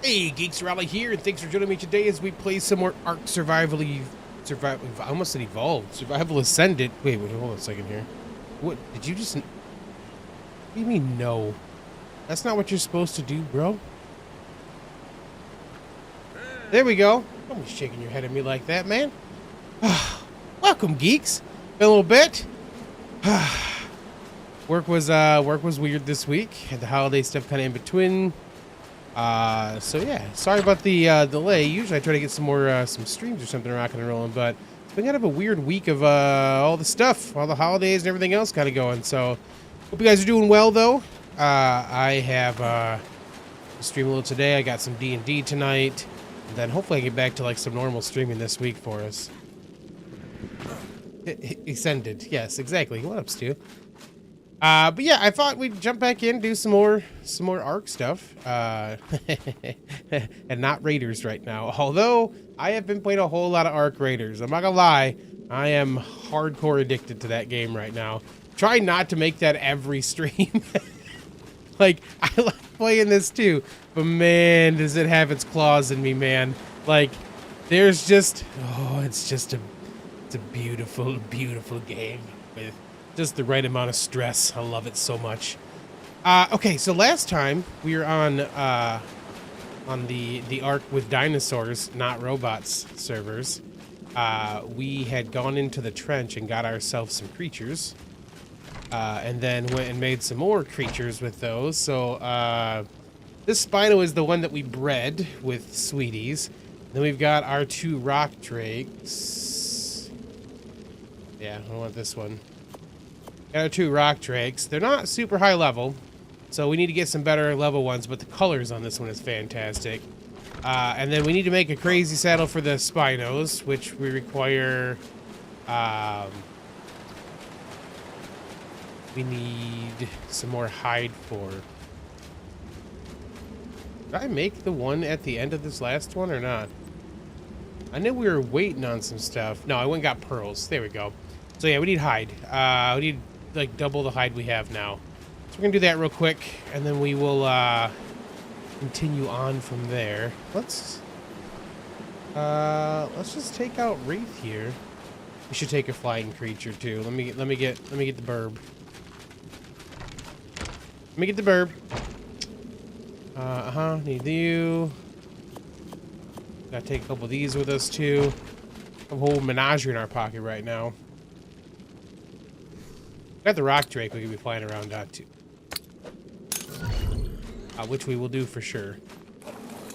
Hey, Geeks, Arahli here, and thanks for joining me today as we play some more ARK Survival. I almost said Evolved. Survival Ascended. Wait, hold on a second here. What, did you just... What do you mean, no? That's not what you're supposed to do, bro. There we go. Don't be shaking your head at me like that, man. Welcome, Geeks. Been a little bit. Work was weird this week. Had the holiday stuff kind of in between. So yeah, sorry about the delay. Usually I try to get some more some streams or something rocking and rolling, but it's been kind of a weird week of all the stuff, all the holidays and everything else kind of going. So hope you guys are doing well though. I have a stream a little today. I got some D&D tonight, and then hopefully I get back to like some normal streaming this week for us. Ascended, yes, exactly. What up, Stu? But yeah, I thought we'd jump back in, do some more ARK stuff, and not Raiders right now. Although I have been playing a whole lot of ARK Raiders. I'm not gonna lie, I am hardcore addicted to that game right now. Try not to make that every stream. Like, I like playing this too, but man, does it have its claws in me, man. Like, there's just, oh, it's a beautiful, beautiful game with just the right amount of stress. I love it so much. Okay, so last time we were on the ARK with dinosaurs, not robots servers. We had gone into the trench and got ourselves some creatures, and then went and made some more creatures with those. So this Spino is the one that we bred with sweeties. Then we've got our two rock drakes. Yeah, I want this one. Got our two rock drakes. They're not super high level, so we need to get some better level ones, but the colors on this one is fantastic. And then we need to make a crazy saddle for the Spinos, which we require... we need some more hide for. Did I make the one at the end of this last one or not? I knew we were waiting on some stuff. No, I went and got pearls. There we go. So yeah, we need hide. We need like double the hide we have now. So we're gonna do that real quick, and then we will continue on from there. Let's just take out Wraith here. We should take a flying creature too. Let me get the burb. Let me get the burb. Need you. Gotta take a couple of these with us too. A whole menagerie in our pocket right now. Got the rock drake we could be flying around on too. Which we will do for sure.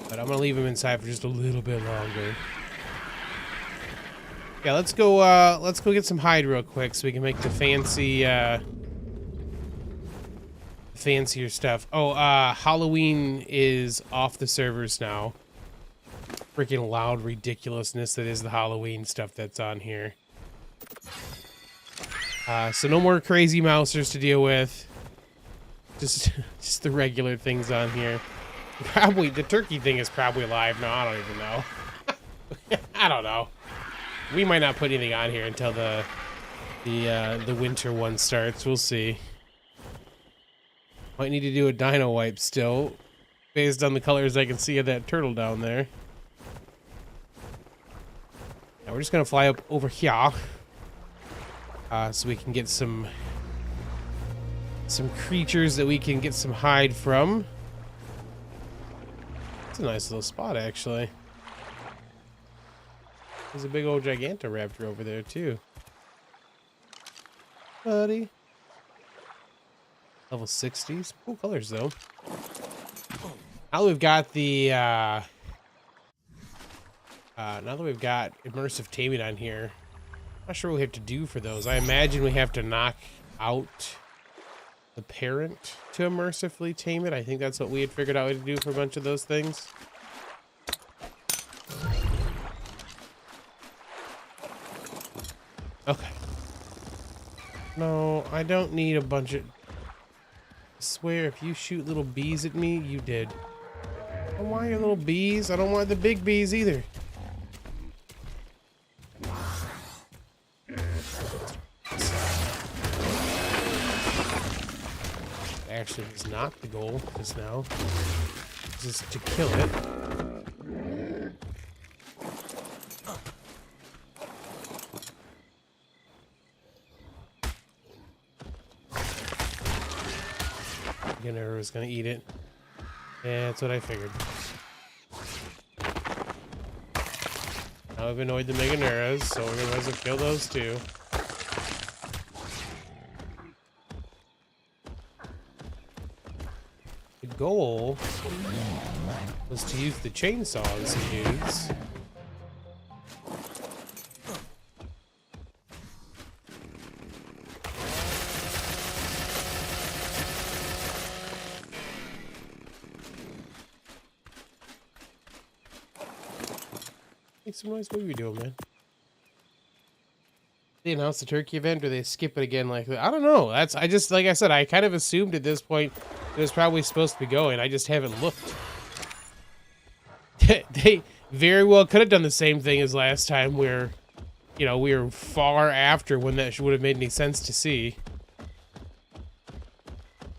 But I'm gonna leave him inside for just a little bit longer. Yeah, let's go get some hide real quick so we can make the fancy fancier stuff. Oh, Halloween is off the servers now. Freaking loud ridiculousness that is the Halloween stuff that's on here. So no more crazy mousers to deal with. Just the regular things on here. Probably the turkey thing is probably alive now. I don't even know. I don't know. We might not put anything on here until the winter one starts. We'll see. Might need to do a dino wipe still, based on the colors I can see of that turtle down there. Now we're just gonna fly up over here. So we can get some creatures that we can get some hide from. It's a nice little spot, actually. There's a big old Gigantoraptor over there, too. Buddy. Level 60s. Cool colors, though. Now that we've got the, now that we've got immersive taming on here, not sure what we have to do for those. I imagine we have to knock out the parent to immersively tame it. I think that's what we had figured out to do for a bunch of those things. Okay. No, I don't need a bunch of... I swear, if you shoot little bees at me, you did. I don't want your little bees. I don't want the big bees either. Actually was not the goal just now. Just to kill it. Meganera was gonna eat it. Yeah, that's what I figured. Now I've annoyed the Meganeras, so we're gonna have to kill those too. The goal was to use the chainsaws, dudes. Make some noise. What are we doing, man? They announced the turkey event, or they skip it again like that? I don't know. I just, like I said, I kind of assumed at this point it was probably supposed to be going. I just haven't looked. They very well could have done the same thing as last time, where, you know, we were far after when that would have made any sense to see.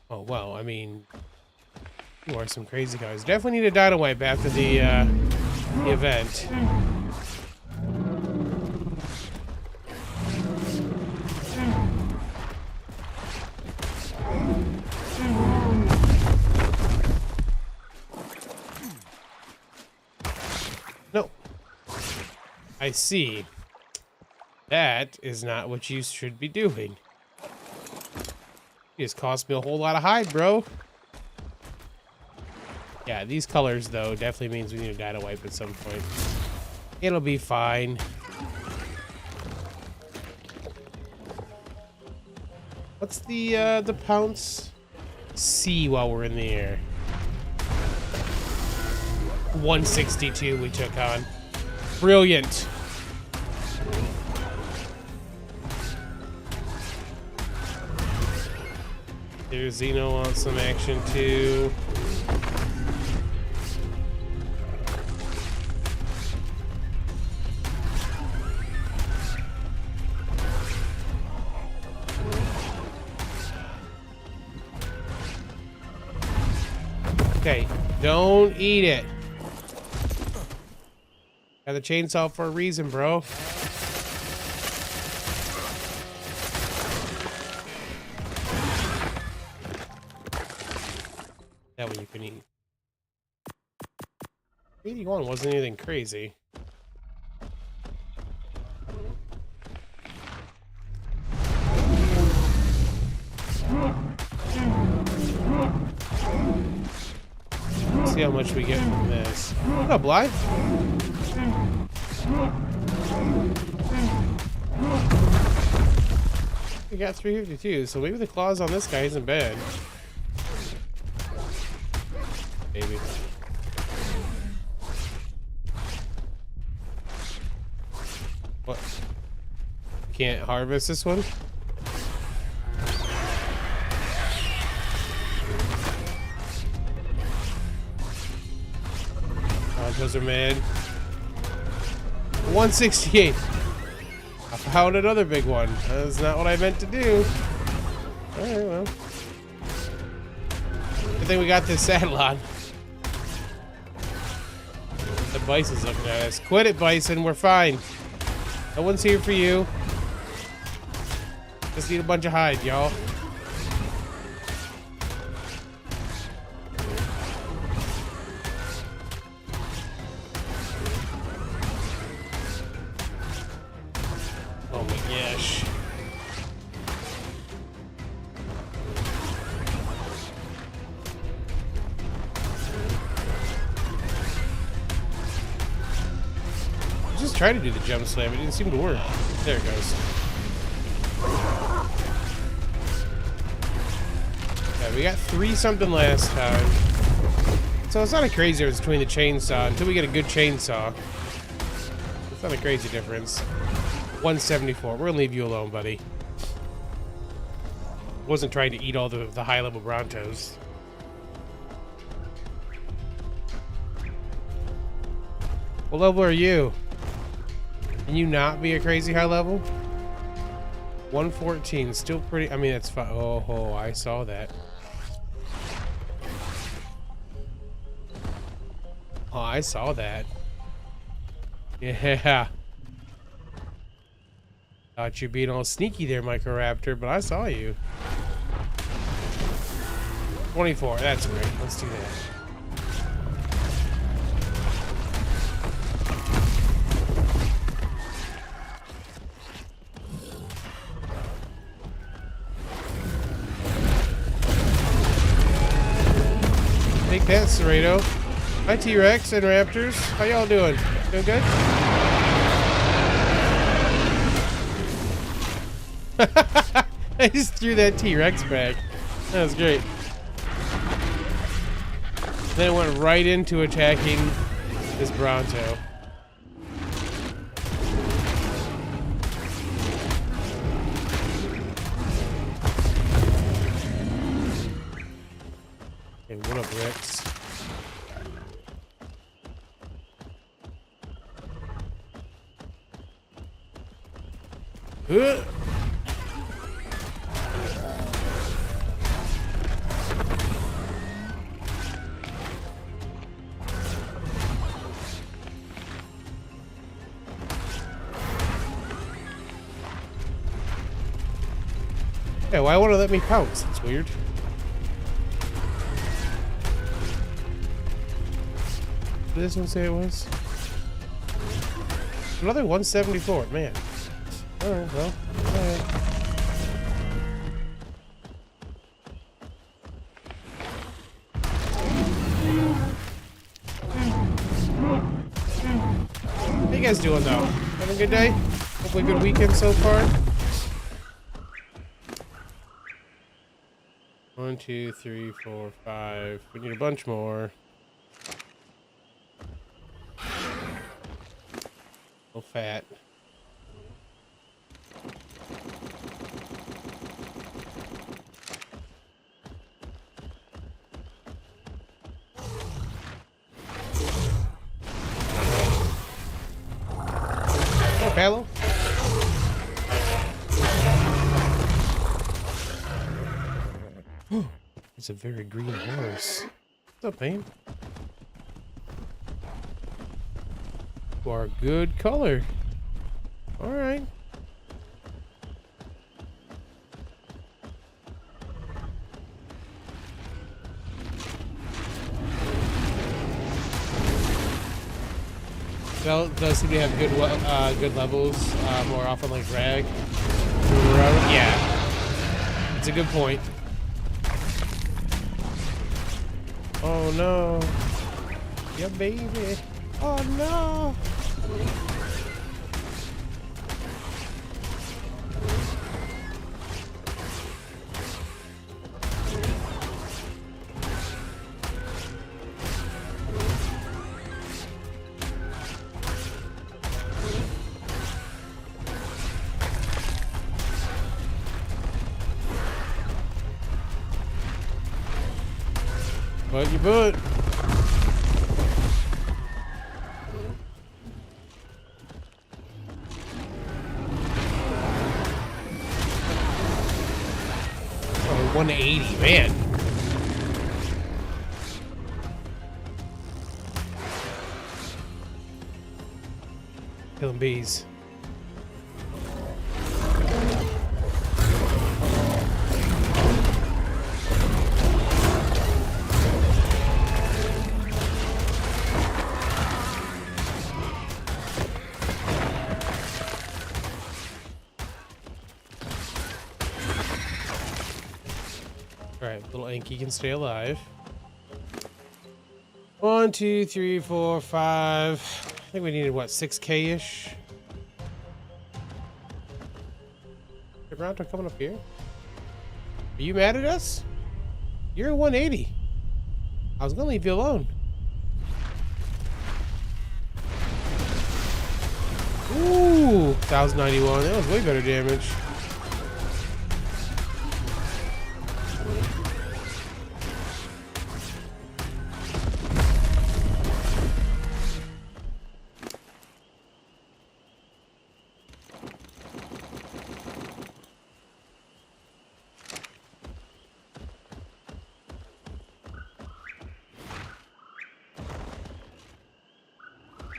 Oh, well, I mean, you are some crazy guys. Definitely need a dino wipe after the event. No. I see. That is not what you should be doing. You just cost me a whole lot of hide, bro. Yeah, these colors, though, definitely means we need a dino wipe at some point. It'll be fine. What's the pounce? C while we're in the air. 162 we took on. Brilliant. There's Xeno wants some action too. Okay, don't eat it. Got the chainsaw for a reason, bro. That one you can eat. 81 wasn't anything crazy. Let's see how much we get from this. What up, Blythe? We got 352, so maybe the claws on this guy isn't bad. Maybe. What? Can't harvest this one? Those are mad. 168. I found another big one. That's not what I meant to do. Alright, well. Good thing we got this saddle on. The bison's looking at us. Quit it, bison. We're fine. No one's here for you. Just need a bunch of hide, y'all. Oh my gosh. Just try to do the jump slam. It didn't seem to work. There it goes. Yeah, we got 3 something last time. So it's not a crazy difference between the chainsaw until we get a good chainsaw. It's not a crazy difference. 174. We're gonna leave you alone, buddy. Wasn't trying to eat all the high level Brontos. What level are you? Can you not be a crazy high level? 114, still pretty. I mean, it's fine. Oh, I saw that. Oh, I saw that. Yeah. Thought you being all sneaky there, Microraptor, but I saw you. 24. That's great. Let's do that. Take that, Cerrado. Hi, T-Rex and Raptors. How y'all doing? Doing good? I just threw that T-Rex back. That was great. Then it went right into attacking this Bronto. Okay, what up, Rex? Yeah, why won't it let me pounce? That's weird. What did this one say it was? Another 174, man. Alright, well, alright. How you guys doing though? Having a good day? Hopefully a good weekend so far. 1, 2, 3, 4, 5. We need a bunch more. So fat. Oh, Palo. It's a very green horse. What's up, man? You are a good color. Alright. Well, it does seem to have good levels more often, like drag. Yeah. It's a good point. Oh no. Yeah, baby. Oh no. What you put? Oh, 180, man. Killing bees. Alright, little Anky can stay alive. 1, 2, 3, 4, 5. I think we needed, what, 6K-ish? Hey, Bronto coming up here? Are you mad at us? You're a 180. I was gonna leave you alone. Ooh, 1091. That was way better damage.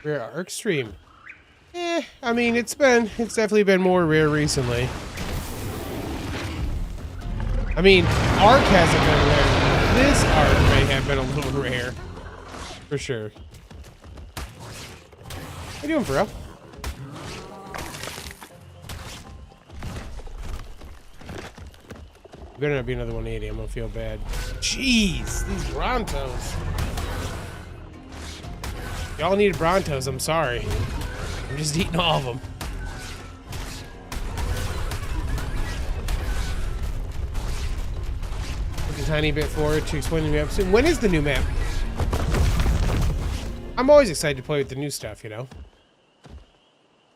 Rare ARK stream. I mean, it's definitely been more rare recently. I mean, ARK hasn't been rare. this arc may have been a little rare. For sure. How you doing, bro? Better not be another 180. I'm gonna feel bad. Jeez, these Brontos. Y'all needed Brontos. I'm sorry. I'm just eating all of them. Just a tiny bit forward to explain the map soon. When is the new map? I'm always excited to play with the new stuff, you know.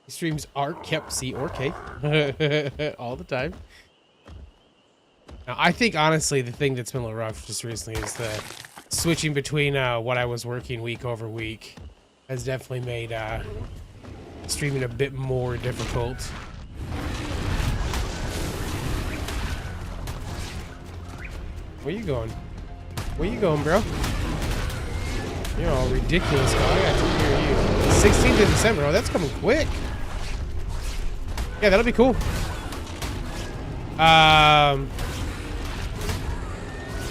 He streams ARK, yep, C or K. All the time. Now, I think, honestly, the thing that's been a little rough just recently is the switching between what I was working week over week has definitely made streaming a bit more difficult. Where you going? Where you going, bro? You're all ridiculous, dog. I got to hear you. 16th of December. Oh, that's coming quick. Yeah, that'll be cool.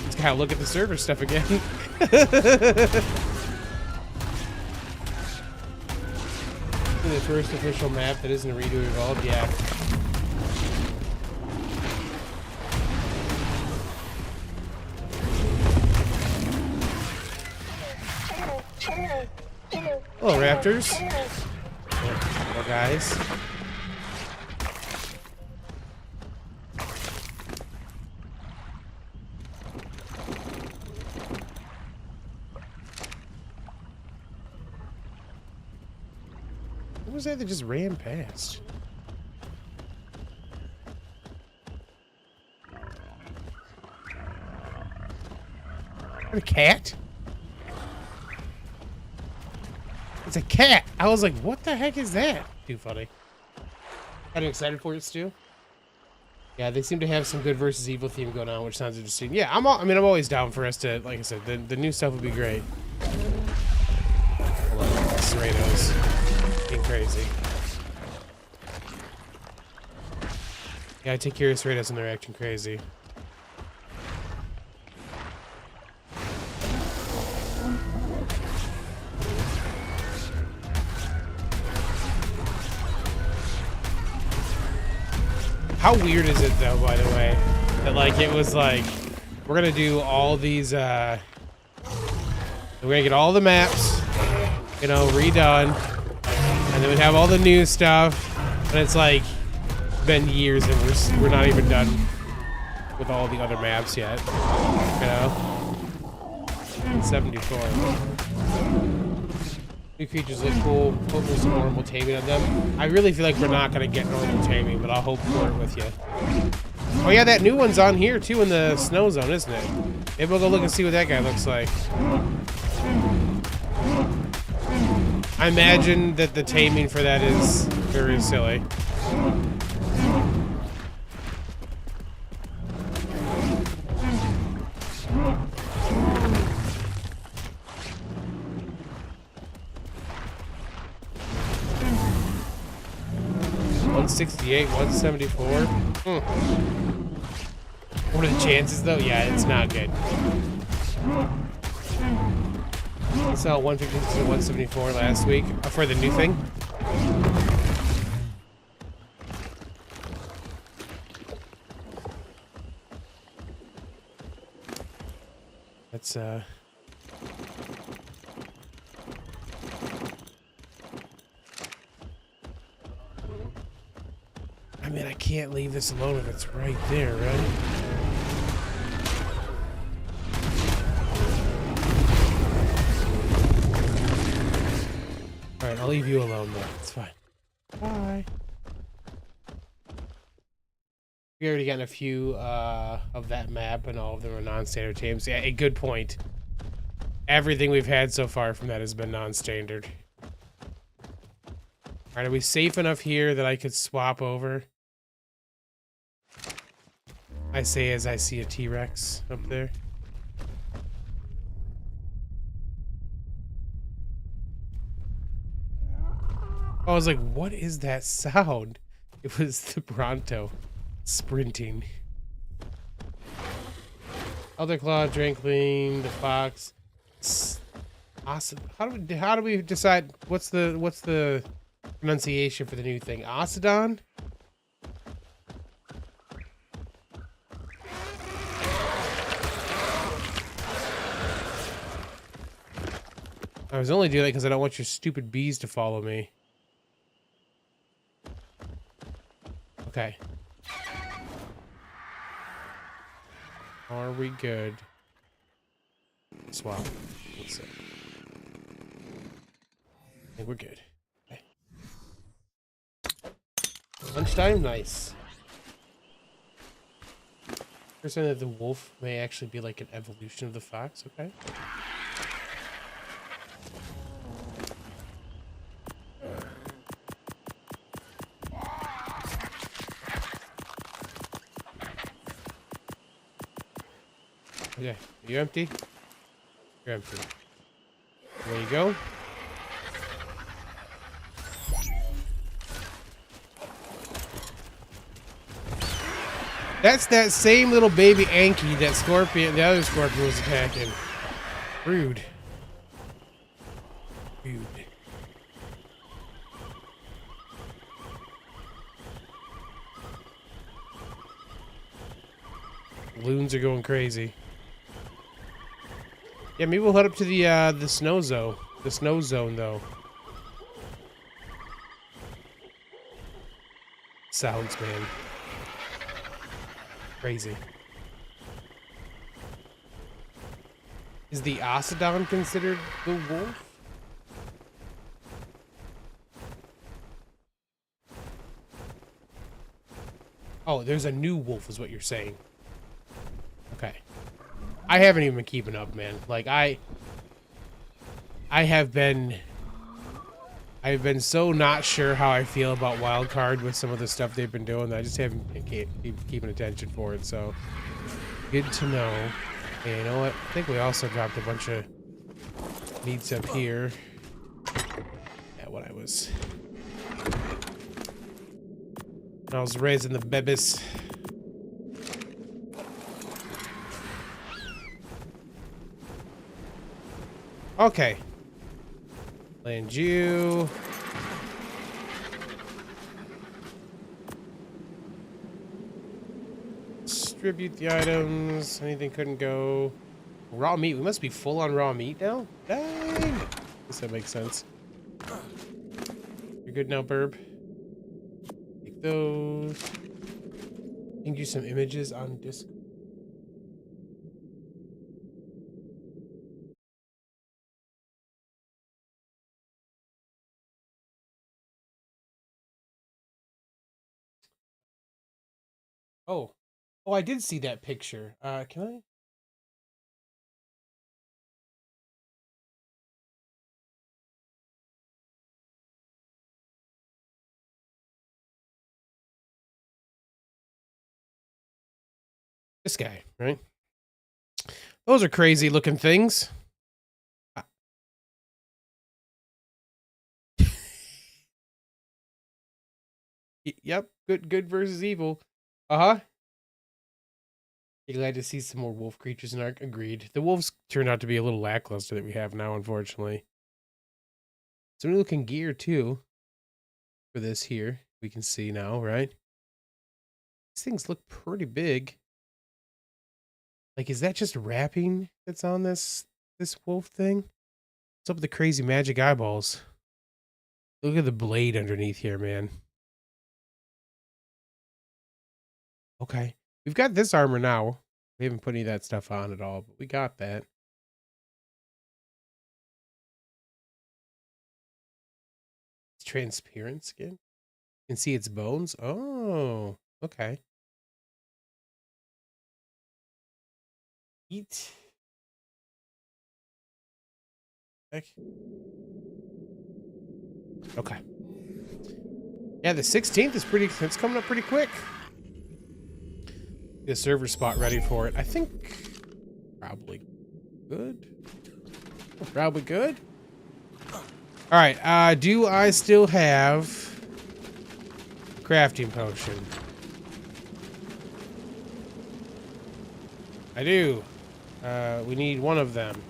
Let's kind of look at the server stuff again. The first official map that isn't a redo evolved, yeah. Hello, Raptors. Hello, guys. What was that that just ran past? A cat? It's a cat. I was like, what the heck is that? Too funny. Kind of excited for it, Stu. Yeah, they seem to have some good versus evil theme going on, which sounds interesting. Yeah, I'm always down for us to, like I said, the new stuff would be great. Hold on, Serratos. Being crazy. Yeah, I take care of Serratos and they're acting crazy. How weird is it, though, by the way, that, like, it was like, we're gonna do all these, we're gonna get all the maps, you know, redone, and then we have all the new stuff, and it's like, been years and we're not even done with all the other maps yet, you know? 74. New creatures look cool. Hope there's some normal taming on them. I really feel like we're not gonna get normal taming, but I'll hope for it with you. Oh yeah, that new one's on here too in the snow zone, isn't it? Maybe we'll go look and see what that guy looks like. I imagine that the taming for that is very silly. $168, $174. What are the chances though? Yeah, it's not good. I saw 150 to 174 last week for the new thing. That's I mean, I can't leave this alone if it's right there, right? Alright, I'll leave you alone though. It's fine. Bye. We already gotten a few of that map and all of them are non-standard teams. Yeah, a good point. Everything we've had so far from that has been non-standard. Alright, are we safe enough here that I could swap over? I say as I see a T-Rex up there. I was like, what is that sound? It was the Bronto sprinting. Elder Claw, Drain Clean, the Fox. Awesome. How do we decide what's the pronunciation for the new thing? Ocedon? I was only doing it because I don't want your stupid bees to follow me. Okay. Are we good? Swap. Let's see. I think we're good. Okay. Lunchtime? Nice. You're saying that the wolf may actually be like an evolution of the fox? Okay. Okay, are you empty? You're empty. There you go. That's that same little baby Anki that Scorpion, the other Scorpion was attacking. Rude. Rude. Loons are going crazy. Yeah, maybe we'll head up to the snow zone. The snow zone, though. Sounds, man. Crazy. Is the Ocedon considered the wolf? Oh, there's a new wolf, is what you're saying. Okay. I haven't even been keeping up, man. Like, I've been so not sure how I feel about Wildcard with some of the stuff they've been doing. I just haven't been keeping attention for it, so good to know. Hey, you know what? I think we also dropped a bunch of meats up here. Yeah, when I was raising the babies. Okay. Land you. Distribute the items. Anything couldn't go. Raw meat. We must be full on raw meat now? Dang. Guess that makes sense. You're good now, Burb. Take those. Thank you some images on Discord. Oh. Oh, I did see that picture. Can I? This guy, right? Those are crazy looking things. Yep, good versus evil. Uh-huh. You're glad to see some more wolf creatures in ARK. Agreed. The wolves turned out to be a little lackluster that we have now, unfortunately. Some new looking gear, too. For this here. We can see now, right? These things look pretty big. Like, is that just wrapping that's on this wolf thing? What's up with the crazy magic eyeballs? Look at the blade underneath here, man. Okay. We've got this armor now. We haven't put any of that stuff on at all, but we got that. It's transparent skin. You can see its bones. Oh, okay. Eat. Heck. Okay. Yeah, the 16th is it's coming up pretty quick. Get a server spot ready for it. I think probably good. Probably good. All right. Do I still have crafting potion? I do. We need one of them.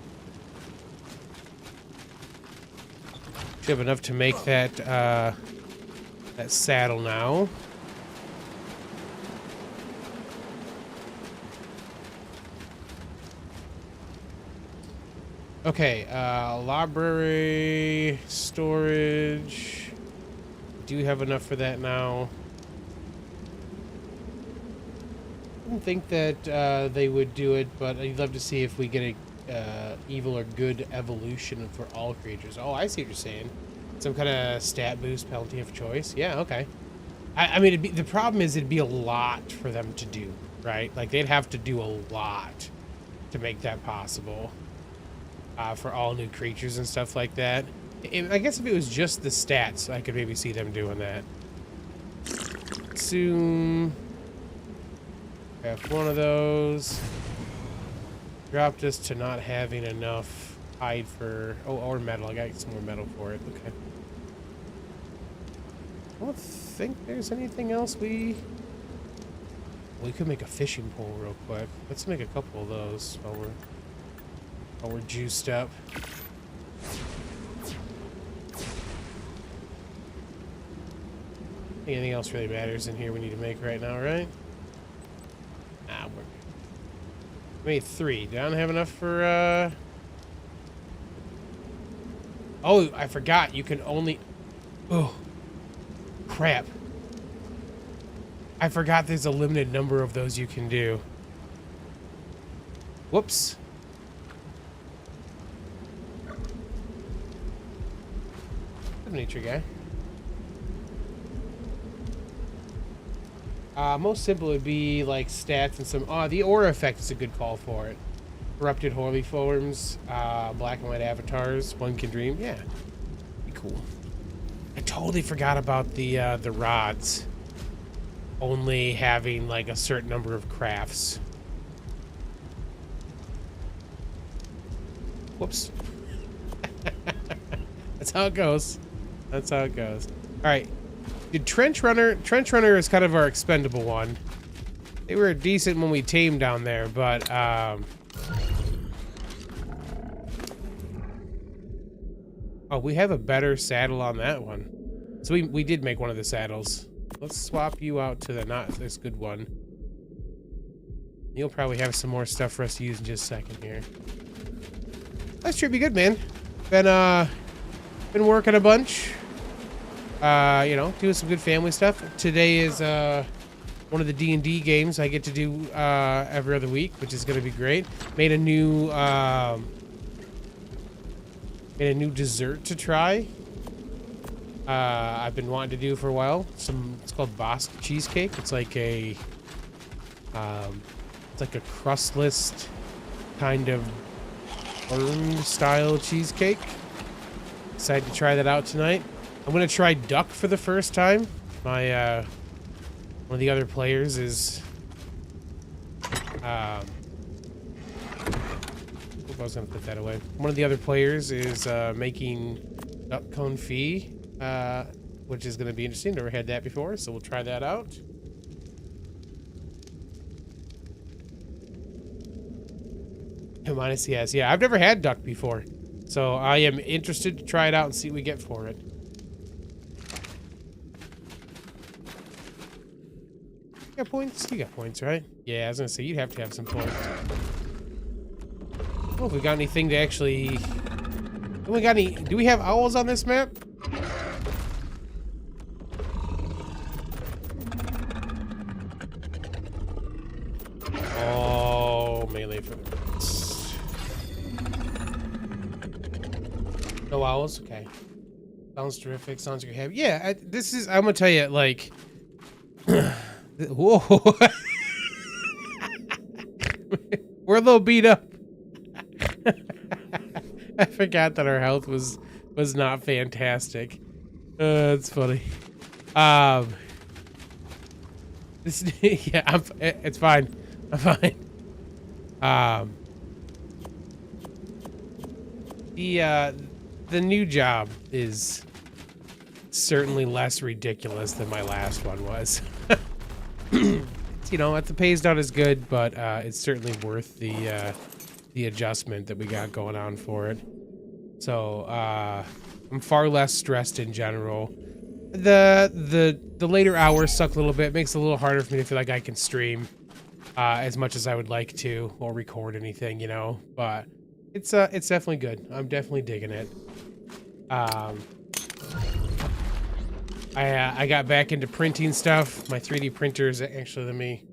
Should have enough to make that that saddle now. Okay, library, storage. Do have enough for that now. I don't think that they would do it, but I'd love to see if we get a evil or good evolution for all creatures. Oh, I see what you're saying. Some kind of stat boost, penalty of choice. Yeah, okay. I mean, the problem is it'd be a lot for them to do, right? Like, they'd have to do a lot to make that possible. For all new creatures and stuff like that. I guess if it was just the stats, I could maybe see them doing that. Soon. Have one of those. Dropped us to not having enough hide for... Oh, or metal. I got some more metal for it. Okay. I don't think there's anything else we could make a fishing pole real quick. Let's make a couple of those while we're juiced up. I think anything else really matters in here we need to make right now, right? Ah, we made 3. Did I not have enough for, Oh, I forgot. You can only... Oh, crap. I forgot there's a limited number of those you can do. Whoops. Nature guy. Most simple would be like stats and some. The aura effect is a good call for it. Corrupted holy forms, black and white avatars. One can dream. Yeah, be cool. I totally forgot about the rods. Only having like a certain number of crafts. Whoops. That's how it goes. That's how it goes. All right. Dude, Trench Runner is kind of our expendable one. They were decent when we tamed down there, but oh, we have a better saddle on that one. So we did make one of the saddles. Let's swap you out to the not this good one. You'll probably have some more stuff for us to use in just a second here. That should be good, man. Been working a bunch. You know, doing some good family stuff. Today is one of the D&D games I get to do every other week, which is going to be great. Made a new dessert to try. I've been wanting to do for a while. It's called Boss cheesecake. It's like a crustless kind of burned style cheesecake. Excited to try that out tonight. I'm gonna try duck for the first time. My one of the other players is I was gonna put that away. One of the other players is making duck confit, which is gonna be interesting. Never had that before, so we'll try that out. Minus yes, yeah, I've never had duck before, so I am interested to try it out and see what we get for it. You got points? You got points, right? Yeah, I was gonna say you'd have to have some points. Oh, if we got anything to actually... Do we have owls on this map? Oh, melee for the... No owls? Okay. Sounds terrific. Sounds like you're happy. Yeah, I'm gonna tell you, like... Whoa. We're a little beat up. I forgot that our health was not fantastic. It's funny. Yeah, it's fine. I'm fine. The new job is certainly less ridiculous than my last one was. You know, the pay's not as good, but it's certainly worth the the adjustment that we got going on for it. So I'm far less stressed in general. The later hours suck a little bit. It makes it a little harder for me to feel like I can stream as much as I would like to, or record anything, you know. But it's definitely good. I'm definitely digging it. I got back into printing stuff. My 3D printers, actually,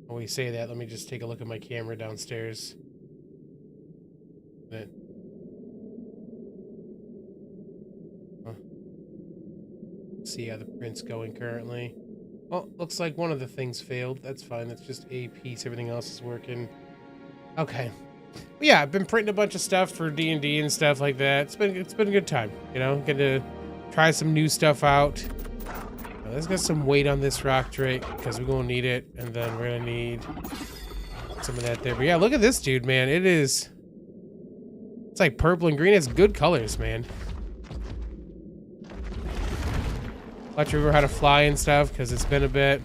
when we say that, let me just take a look at my camera downstairs. See how the print's going currently. Oh, looks like one of the things failed. That's fine. That's just a piece. Everything else is working. Okay. But yeah, I've been printing a bunch of stuff for D&D and stuff like that. It's been a good time, you know. Gonna try some new stuff out. Now, let's get some weight on this rock drake because we're gonna need it, and then we're gonna need some of that there. But yeah, look at this dude, man. It's like purple and green. It's good colors, man. Let you remember how to fly and stuff because it's been a bit.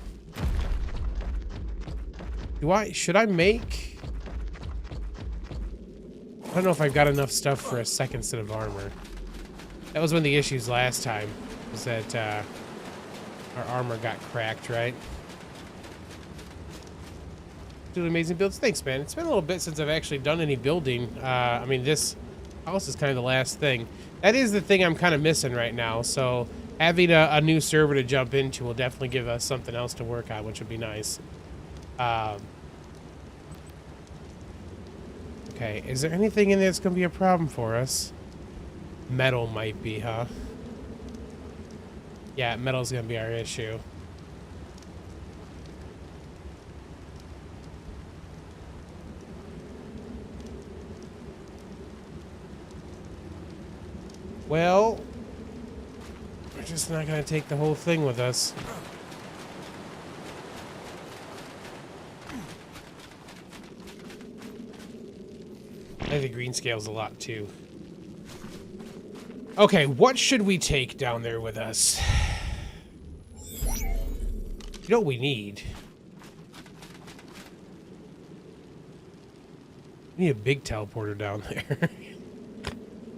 Should I make? I don't know if I've got enough stuff for a second set of armor. That was one of the issues last time, was that our armor got cracked, right? Doing amazing builds. Thanks, man. It's been a little bit since I've actually done any building. I mean, this house is kind of the last thing. That is the thing I'm kind of missing right now, so having a new server to jump into will definitely give us something else to work on, which would be nice. Okay, is there anything in there that's going to be a problem for us? Metal might be, huh? Yeah, metal's going to be our issue. Well, we're just not going to take the whole thing with us. I think the green scale's a lot too. Okay, what should we take down there with us? You know what we need? We need a big teleporter down there.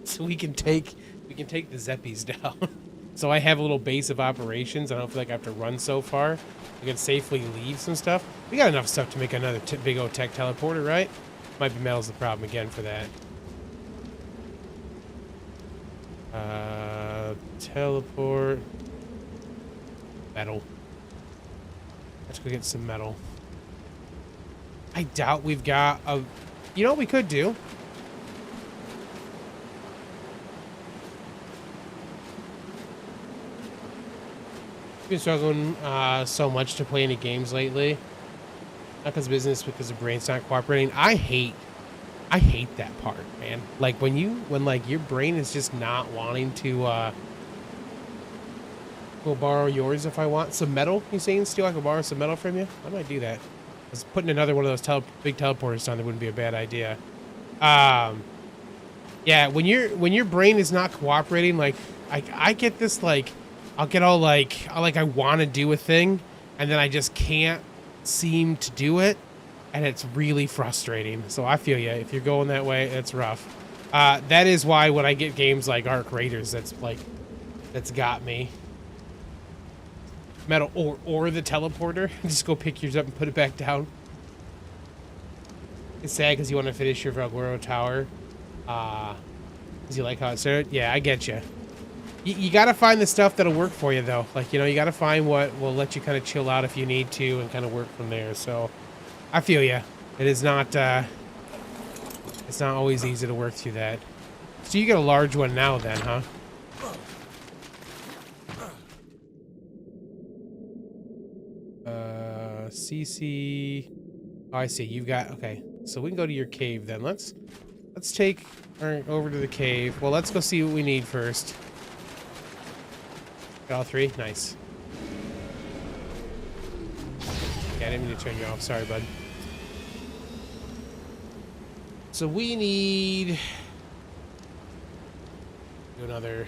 So we can take the Zeppies down. So I have a little base of operations. I don't feel like I have to run so far. I can safely leave some stuff. We got enough stuff to make another big old tech teleporter, right? Might be metal's the problem again for that. Teleport. Metal. Let's go get some metal. I doubt we've got a... You know what we could do? I've been struggling so much to play any games lately. Not because of business, because the brain's not cooperating. I hate that part, man. Like when like your brain is just not wanting to go borrow yours if I want some metal. You saying, Stu, I can borrow some metal from you? I might do that. Because putting another one of those big teleporters down there wouldn't be a bad idea. Yeah, when your brain is not cooperating, like I get this, like I'll get all like I want to do a thing, and then I just can't seem to do it, and it's really frustrating. So I feel you. If you're going that way, it's rough. That is why when I get games like ARK Raiders, that's got me. Metal or the teleporter. Just go pick yours up and put it back down. It's sad because you want to finish your Valguero tower. Because you like how it started. Yeah, I get you. You got to find the stuff that'll work for you, though. Like, you know, you got to find what will let you kind of chill out if you need to and kind of work from there. So, I feel you. It is not, it's not always easy to work through that. So you get a large one now then, huh? CC... Oh, I see. You've got... Okay. So we can go to your cave then. Let's take her over to the cave. Well, let's go see what we need first. Got all three? Nice. Yeah, I didn't mean to turn you off. Sorry, bud. So we need... do another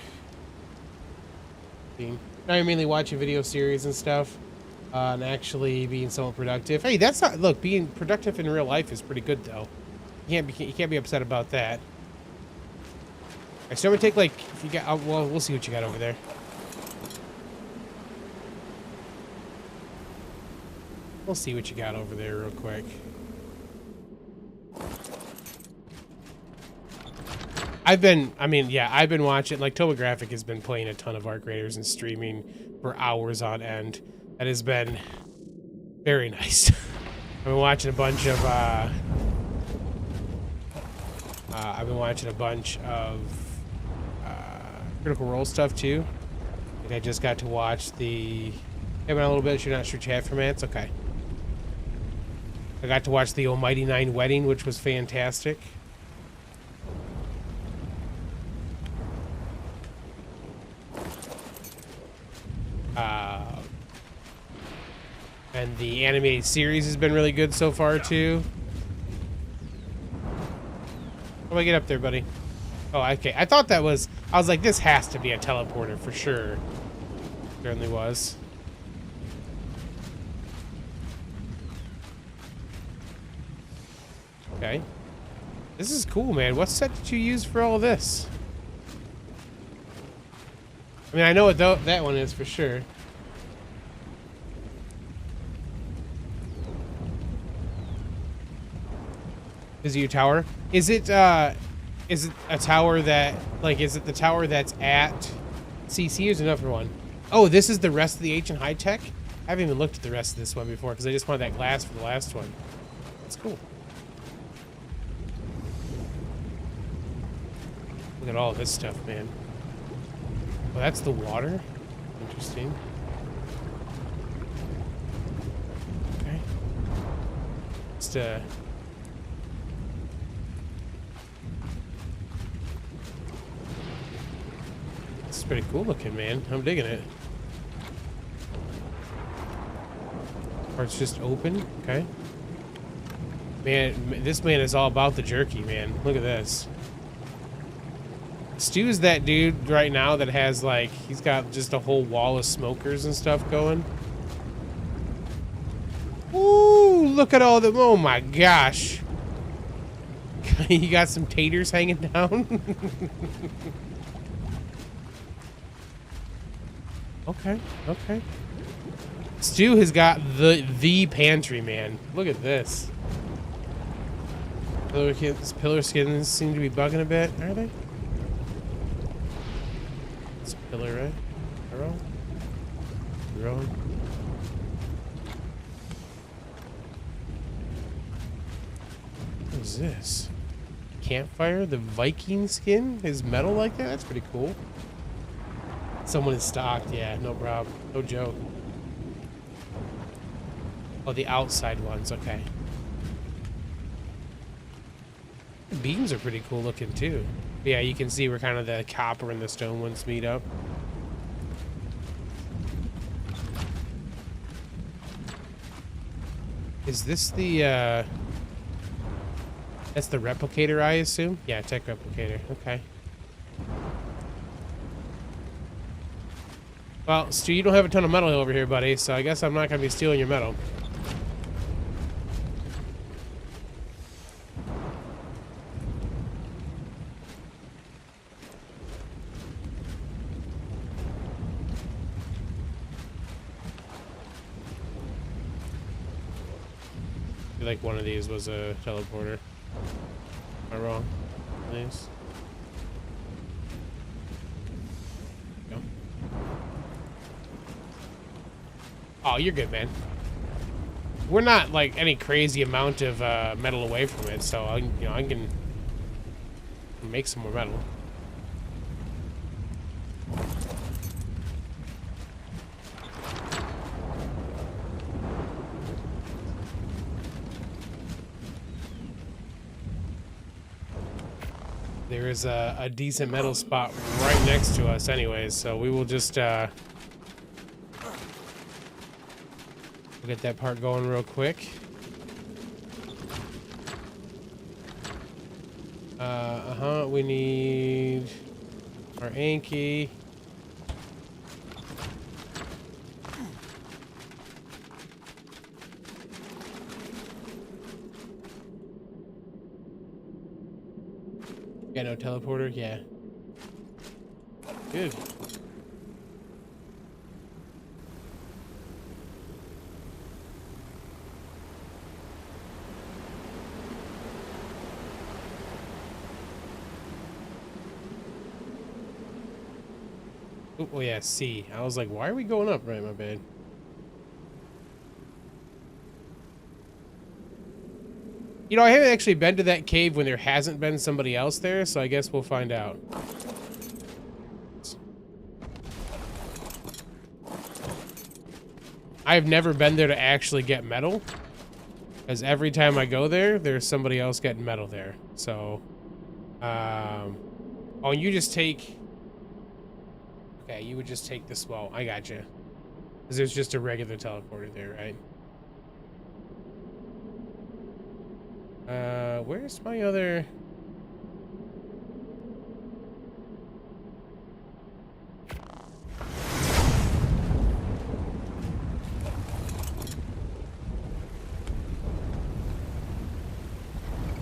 thing. Now you're mainly watching video series and stuff. And actually being somewhat productive. Hey, that's not... Look, being productive in real life is pretty good, though. You can't be upset about that. I still would take like if you got. Oh, well, we'll see what you got over there. We'll see what you got over there real quick. I've been watching, like, Tobographic has been playing a ton of Ark Raiders and streaming for hours on end. That has been very nice. I've been watching a bunch of, Critical Role stuff, too. And I just got to watch the... Hey, man, a little bit, you're not sure chat from it? It's okay. I got to watch the Almighty Nine Wedding, which was fantastic. And the animated series has been really good so far, too. How do I get up there, buddy? Oh, okay. I thought that was... I was like, this has to be a teleporter for sure. Certainly was. Okay. This is cool, man. What set did you use for all of this? I mean, I know what that one is for sure. Is it your tower? Is it a tower that, like, is it the tower that's at CC or is another one? Oh, this is the rest of the Ancient High Tech? I haven't even looked at the rest of this one before because I just wanted that glass for the last one. That's cool. Look at all this stuff, man. Oh, that's the water? Interesting. Okay. Just, it's pretty cool looking, man. I'm digging it. Or it's just open. Okay. Man, this man is all about the jerky, man. Look at this. Stu's that dude right now that has, like, he's got just a whole wall of smokers and stuff going. Ooh, look at all the, oh my gosh. You got some taters hanging down. Okay, okay. Stu has got the pantry, man. Look at this. Pillar skins seem to be bugging a bit, are they? It's pillar, right? Arrow? Arrow? What is this? Campfire? The Viking skin is metal like that? That's pretty cool. Someone is stocked, yeah, no problem. No joke. Oh, the outside ones, okay. The beams are pretty cool looking too. Yeah, you can see where kind of the copper and the stone ones meet up. Is this the, that's the replicator, I assume? Yeah, tech replicator, okay. Well, Stu, you don't have a ton of metal over here, buddy, so I guess I'm not going to be stealing your metal. I feel like one of these was a teleporter. Am I wrong? Please. Oh, you're good, man. We're not like any crazy amount of metal away from it, so I can make some more metal. There is a decent metal spot right next to us, anyways, so we will just get that part going real quick. We need our Anki. Got no teleporter? Yeah. Good. Oh yeah, C. I was like, why are we going up? Right, my bad. You know, I haven't actually been to that cave when there hasn't been somebody else there, so I guess we'll find out. I've never been there to actually get metal, because every time I go there, there's somebody else getting metal there. So, oh, you just take... Okay, you would just take the small. I gotcha. Because there's just a regular teleporter there, right? Where's my other...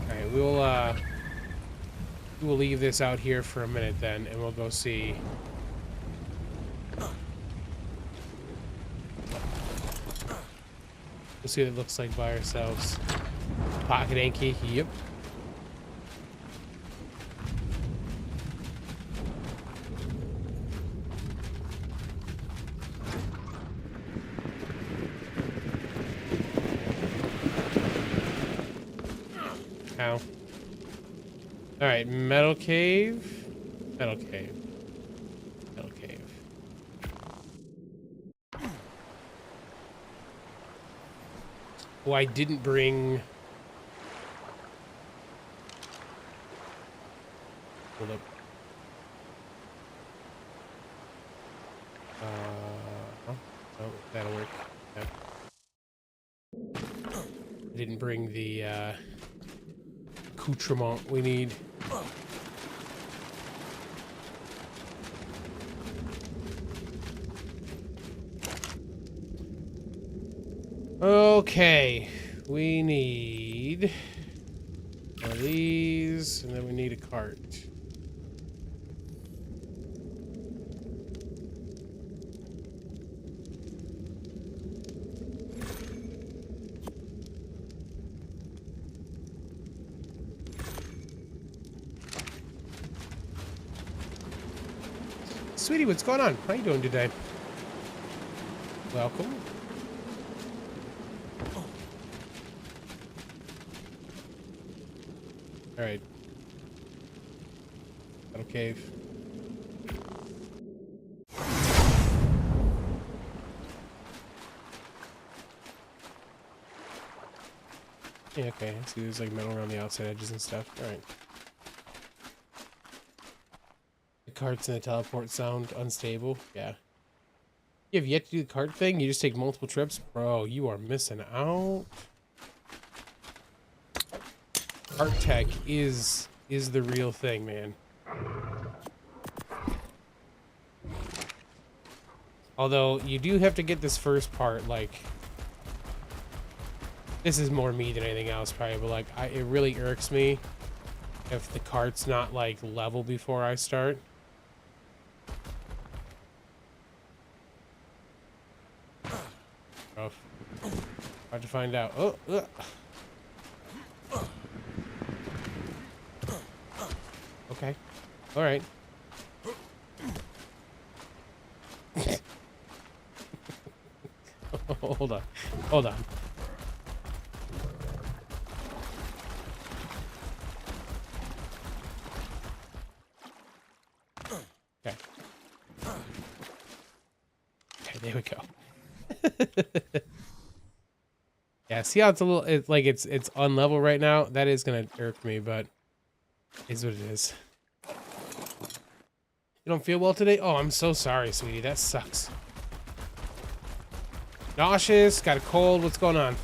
Alright, we'll leave this out here for a minute then, and we'll go see... We'll see what it looks like by ourselves. Pocket Anki, yep. Ow. Alright, metal cave. Metal cave. Metal cave. Oh, I didn't bring... Hold up. Oh, that'll work. Yep. I didn't bring the, accoutrement we need. Okay, we need one of these, and then we need a cart. Sweetie, what's going on? How you doing today? Welcome. All right. Metal cave. Yeah, okay. See, there's like metal around the outside edges and stuff. All right. The carts and the teleport sound unstable. Yeah. You have yet to do the cart thing? You just take multiple trips? Bro, you are missing out. Cart tech is the real thing, man. Although, you do have to get this first part, like... This is more me than anything else, probably, but, like, it really irks me if the cart's not, like, level before I start. Rough. Hard to find out. Oh, okay. All right. Hold on. Hold on. Okay. Okay, there we go. Yeah, see how it's a little, it's like it's unlevel right now? That is gonna irk me, but it's what it is. You don't feel well today? Oh, I'm so sorry, sweetie. That sucks. Nauseous, got a cold. What's going on?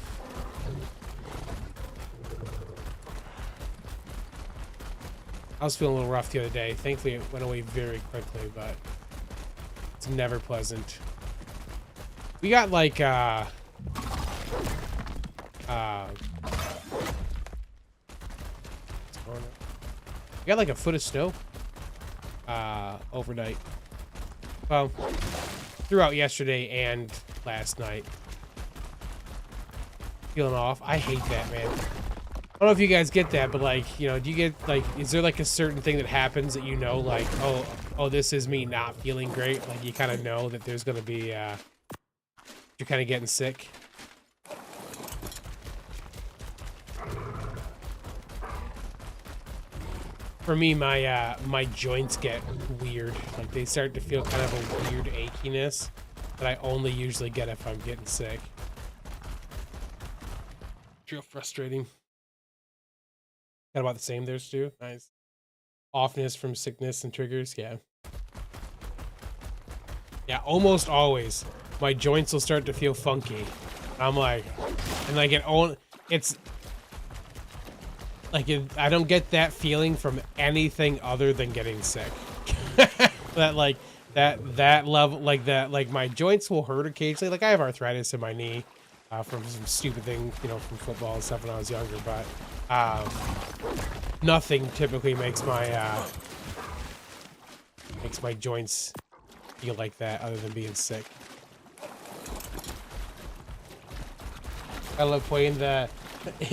I was feeling a little rough the other day. Thankfully, it went away very quickly, but it's never pleasant. We got like, what's going on? We got like a foot of snow overnight. Well, throughout yesterday and last night. Feeling off. I hate that, man. I don't know if you guys get that, but like, you know, do you get like, is there like a certain thing that happens that you know, like, oh, this is me not feeling great? Like, you kind of know that there's gonna be, you're kind of getting sick. For me, my joints get weird. Like, they start to feel kind of a weird achiness that I only usually get if I'm getting sick. It's real frustrating. Got about the same there, Stu. Nice. Offness from sickness and triggers. Yeah. Yeah, almost always. My joints will start to feel funky. I'm like, and like it's like I don't get that feeling from anything other than getting sick. That like that level, like that, like my joints will hurt occasionally. Like I have arthritis in my knee from some stupid thing, you know, from football and stuff when I was younger, but nothing typically makes my joints feel like that other than being sick. I love playing the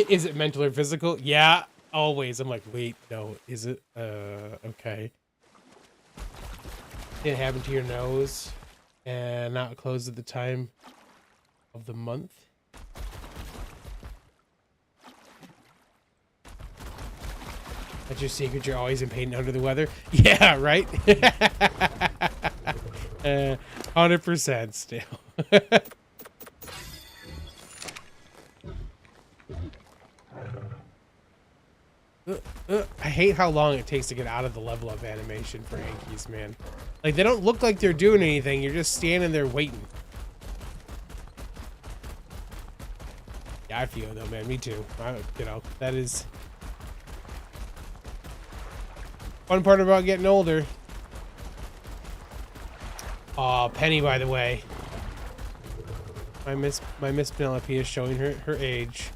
is it mental or physical? Yeah, always. I'm like, wait, no, is it? Okay. It happened to your nose and not closed at the time of the month. That's your secret, you're always in pain under the weather? Yeah, right? 100% still. I hate how long it takes to get out of the level up animation for Yankees, man. Like, they don't look like they're doing anything, you're just standing there waiting. Yeah, I feel it though, man, me too. You know, that is... fun part about getting older. Aw, Penny, by the way. My Miss Penelope is showing her age.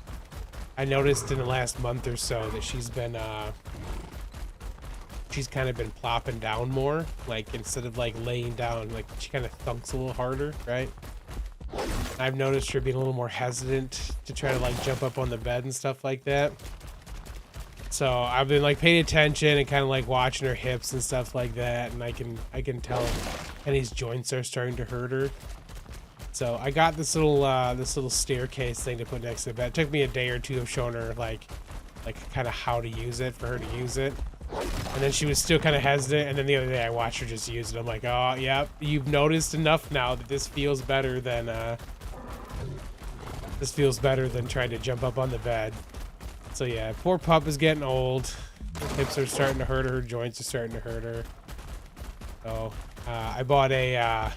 I noticed in the last month or so that she's been she's kind of been plopping down more. Like instead of like laying down, like she kind of thunks a little harder, right? I've noticed her being a little more hesitant to try to like jump up on the bed and stuff like that. So I've been like paying attention and kind of like watching her hips and stuff like that, and I can tell Penny's joints are starting to hurt her. So I got this little staircase thing to put next to the bed. It took me a day or two of showing her like kind of how to use it for her to use it, and then she was still kind of hesitant. And then the other day I watched her just use it. I'm like, oh yeah, you've noticed enough now that this feels better than trying to jump up on the bed. So yeah, poor pup is getting old. Her hips are starting to hurt her. Her joints are starting to hurt her. So I bought a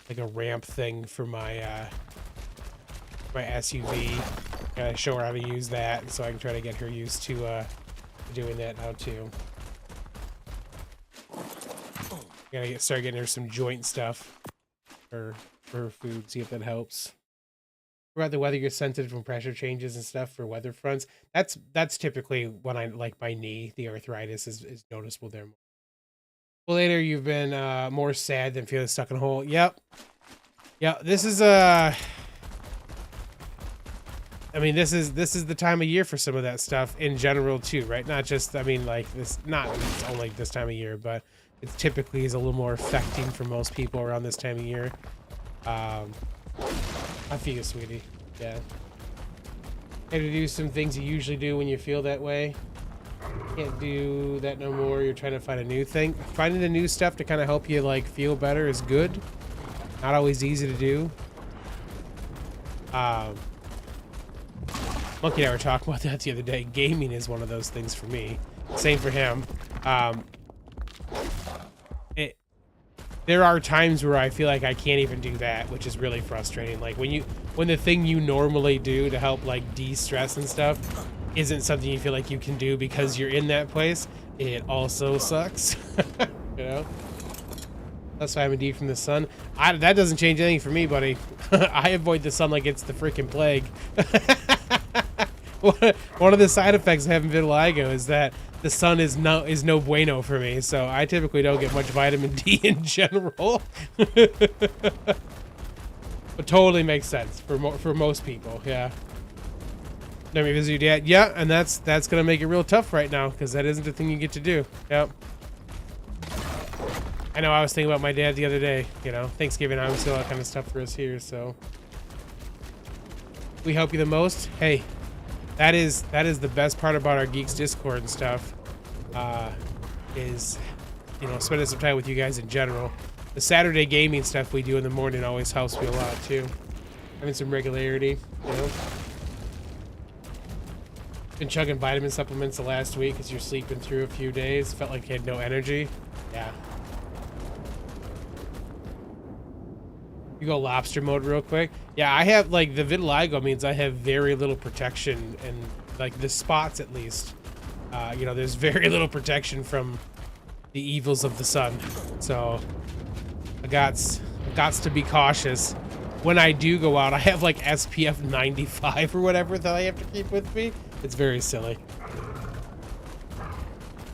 like a ramp thing for my my SUV. Gotta show her how to use that, so I can try to get her used to doing that now too. Gotta start getting her some joint stuff for her food. See if that helps. About the weather, you're sensitive from pressure changes and stuff for weather fronts. That's typically when I like my knee, the arthritis is noticeable there. Well, later you've been more sad than feeling stuck in a hole. Yep. Yeah, this is I mean, this is the time of year for some of that stuff in general too, right? Not just, I mean, like this, not only this time of year, but it typically is a little more affecting for most people around this time of year. I feel you, sweetie. Yeah. Had to do some things you usually do when you feel that way. Can't do that no more. You're trying to find a new thing. Finding the new stuff to kind of help you like feel better is good. Not always easy to do. Monkey and I were talking about that the other day. Gaming is one of those things for me. Same for him. There are times where I feel like I can't even do that, which is really frustrating. Like when the thing you normally do to help like de-stress and stuff isn't something you feel like you can do because you're in that place, it also sucks. You know? That's why I'm a D from the sun. That doesn't change anything for me, buddy. I avoid the sun like it's the freaking plague. One of the side effects of having vitiligo is that the sun is no bueno for me, so I typically don't get much vitamin D in general. But totally makes sense for most people, yeah. Let me visit your dad. Yeah, and that's gonna make it real tough right now because that isn't a thing you get to do. Yep. I know. I was thinking about my dad the other day. You know, Thanksgiving, obviously, all that kind of stuff for us here. So we help you the most. Hey, that is the best part about our Geeks Discord and stuff. Is, you know, spending some time with you guys in general. The Saturday gaming stuff we do in the morning always helps me a lot too. Having some regularity, you know. Been chugging vitamin supplements the last week because you're sleeping through a few days. Felt like you had no energy. Yeah. You go lobster mode real quick. Yeah, I have, like, the vitiligo means I have very little protection, and like the spots at least. You know, there's very little protection from the evils of the sun. So I gots to be cautious. When I do go out, I have like SPF 95 or whatever that I have to keep with me. It's very silly.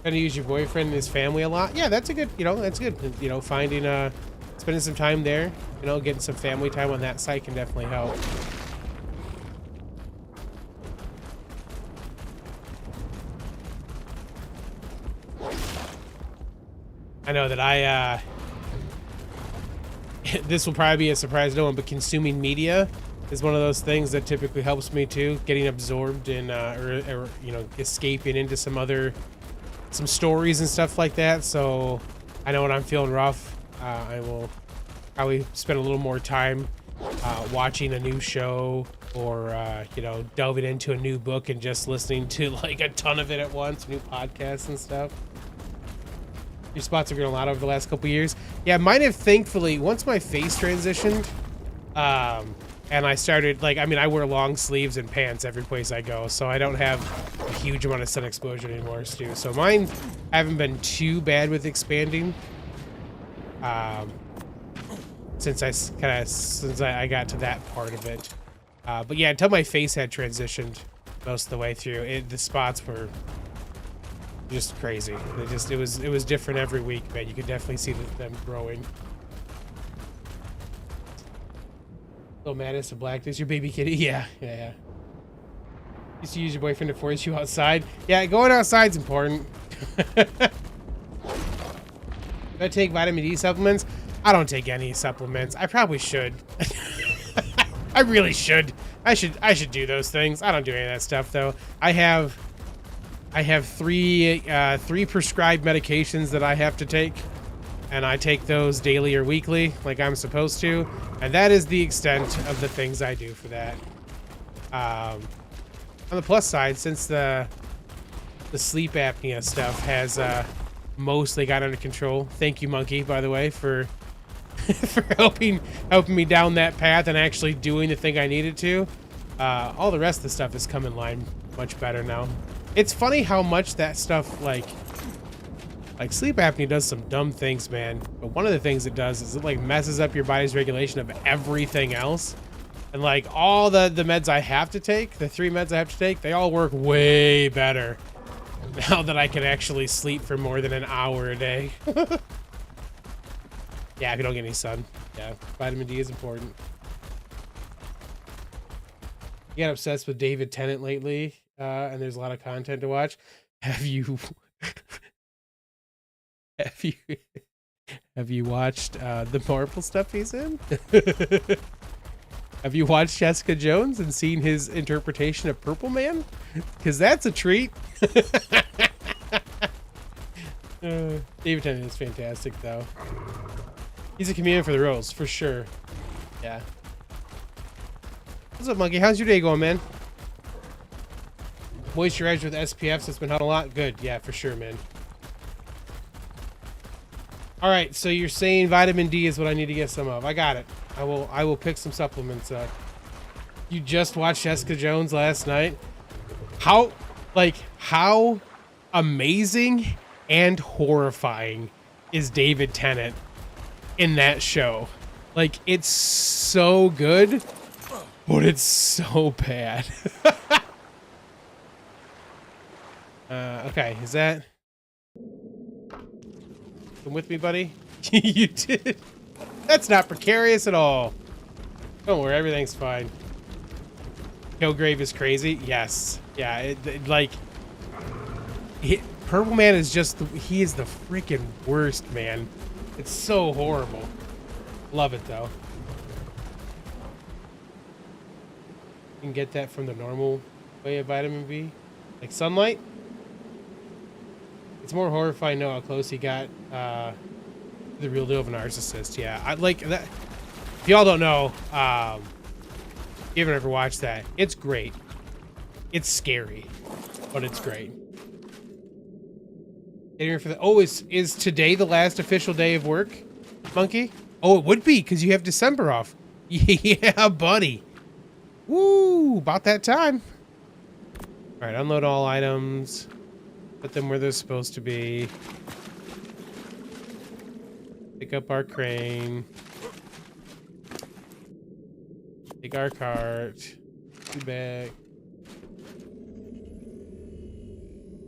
Gonna use your boyfriend and his family a lot. Yeah, that's a good, you know, that's good. You know, finding, spending some time there, you know, getting some family time on that site can definitely help. I know that this will probably be a surprise to no one, but consuming media is one of those things that typically helps me too, getting absorbed in, or you know, escaping into some stories and stuff like that. So I know when I'm feeling rough, I will probably spend a little more time watching a new show, or you know, delving into a new book and just listening to like a ton of it at once, new podcasts and stuff. Your spots have grown a lot over the last couple years. Yeah, mine have, thankfully, once my face transitioned, and I started, like, I mean, I wear long sleeves and pants every place I go, so I don't have a huge amount of sun exposure anymore, Stu. So mine haven't been too bad with expanding, since I got to that part of it. But yeah, until my face had transitioned most of the way through, the spots were just crazy. It was different every week, man. You could definitely see them growing. Little Madness of Black, this your baby kitty? Yeah. Used to use your boyfriend to force you outside. Yeah, going outside's important. Do I take vitamin D supplements? I don't take any supplements. I probably should. I really should. I should do those things. I don't do any of that stuff though. I have three prescribed medications that I have to take, and I take those daily or weekly like I'm supposed to, and that is the extent of the things I do for that. On the plus side, since the sleep apnea stuff has mostly got under control, thank you, Monkey, by the way, for for helping me down that path and actually doing the thing I needed to. All the rest of the stuff has come in line much better now. It's funny how much that stuff, like sleep apnea does some dumb things, man. But one of the things it does is it like messes up your body's regulation of everything else. And like all the meds I have to take, the 3 meds I have to take, they all work way better now that I can actually sleep for more than an hour a day. Yeah, if you don't get any sun. Yeah, vitamin D is important. You got obsessed with David Tennant lately, and there's a lot of content to watch. Have you have you watched the Marvel stuff he's in? Have you watched Jessica Jones and seen his interpretation of Purple Man? Because that's a treat. David Tennant is fantastic, though. He's a comedian for the roles, for sure. Yeah. What's up, Monkey? How's your day going, man? Moisturizer with SPFs, it's been helping a lot. Good, yeah, for sure, man. All right, so you're saying vitamin D is what I need to get some of. I got it. I will pick some supplements up. You just watched Jessica Jones last night. How amazing and horrifying is David Tennant in that show? Like, it's so good, but it's so bad. Okay, is that... Come with me, buddy? You did. That's not precarious at all. Don't worry, everything's fine. Killgrave is crazy? Yes. Yeah, Purple Man is just... he is the freaking worst, man. It's so horrible. Love it, though. You can get that from the normal way of vitamin B. Like sunlight? It's more horrifying to know how close he got the real deal of a narcissist. Yeah, I like that. If y'all don't know, you haven't ever watched that, it's great. It's scary, but it's great. Getting here for the... oh, is today the last official day of work, Monkey? Oh, it would be, because you have December off. Yeah, buddy. Woo, about that time. All right, unload all items. Put them where they're supposed to be. Pick up our crane. Take our cart. Be back.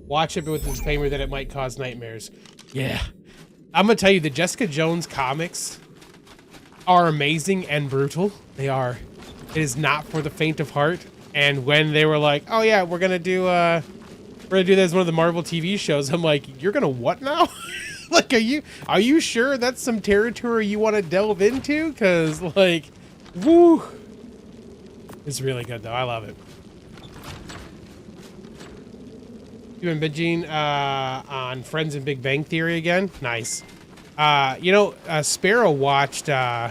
Watch it with the disclaimer that it might cause nightmares. Yeah. I'm gonna tell you, the Jessica Jones comics are amazing and brutal. They are. It is not for the faint of heart. And when they were like, oh yeah, we're gonna do this as one of the Marvel TV shows, I'm like, you're gonna what now? Like, are you sure that's some territory you want to delve into? Because, like, woo. It's really good, though. I love it. You been binging on Friends and Big Bang Theory again? Nice. You know, Sparrow watched... let